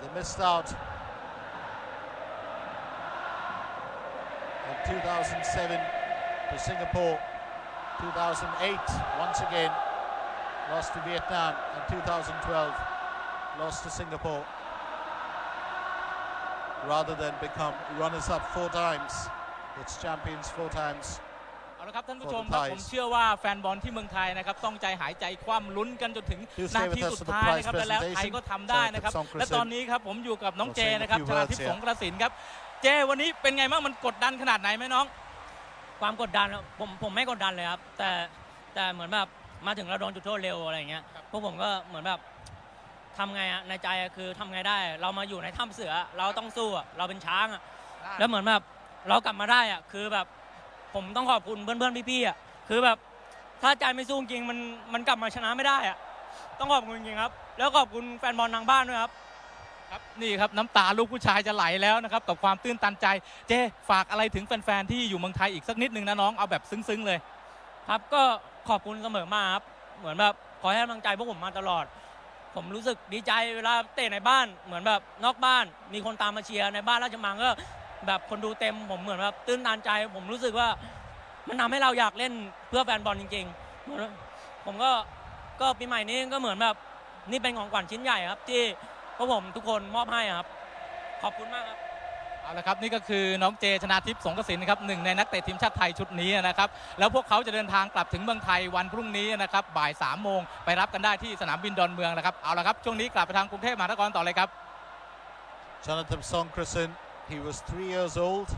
They missed out in 2007 to Singapore, 2008 once again lost to Vietnam, and 2012 lost to Singapore, rather than become runners-up 4 times. It's champions 4 times. เอาละครับท่านผู้ชมครับผมเชื่อว่าแฟนบอลที่เมืองไทยนะครับต้องใจหายใจคว่ำลุ้นกันจนถึงนาทีสุดท้ายนะครับแต่แล้วไทยก็ทำได้นะครับและตอนนี้ครับผมอยู่กับน้องเจนะครับชนาทิพย์สงกระสินครับเจวันนี้เป็นไงบ้างมันกดดันขนาดไหนไหมน้องความกดดันผมไม่กดดันเลยครับแต่เหมือนแบบมาถึงเราโดนจุดโทษเร็วอะไรอย่างเงี้ยพวกผมก็เหมือนแบบทำไงอะในใจคือทำไงได้เรามาอยู่ในถ้ำเสือเราต้องสู้เราเป็นช้างอะแล้วเหมือนแบบเรากลับมาได้อะคือแบบผมต้องขอบคุณเพื่อนๆพี่ๆอ่ะคือแบบถ้าใจไม่สู้จริงมันกลับมาชนะไม่ได้อ่ะต้องขอบคุณจริงๆครับแล้วขอบคุณแฟนบอลทางบ้านด้วยครับนี่ครับน้ำตาลูกผู้ชายจะไหลแล้วนะครับกับความตื้นตันใจเจฝากอะไรถึงแฟนๆที่อยู่เมืองไทยอีกสักนิดนึงนะน้องเอาแบบซึ้งๆเลยครับก็ขอบคุณเสมอมาครับเหมือนแบบขอให้กำลังใจพวกผมมาตลอดผมรู้สึกดีใจเวลาเตะในบ้านเหมือนแบบนอกบ้านมีคนตามมาเชียร์ในบ้านราชมังก็แบบคนดูเต็มผมเหมือนแบบตื้นตันใจผมรู้สึกว่ามันทำให้เราอยากเล่นเพื่อแฟนบอลจริงๆผมก็ปีใหม่นี้ก็เหมือนแบบนี่เป็นของขวัญชิ้นใหญ่ครับที่พวกผมทุกคนมอบให้ครับขอบคุณมากครับเอาละครับนี่ก็คือน้องเจชนาทิพย์สงกระสินนะครับ1ในนักเตะทีมชาติไทยชุดนี้นะครับแล้วพวกเขาจะเดินทางกลับถึงเมืองไทยวันพรุ่งนี้นะครับบ่าย 3 โมงไปรับกันได้ที่สนามบินดอนเมืองนะครับเอาละครับช่วงนี้กลับไปทางกรุงเทพมหานครต่อเลยครับ Jonathan Songkrasen, he was 3 years old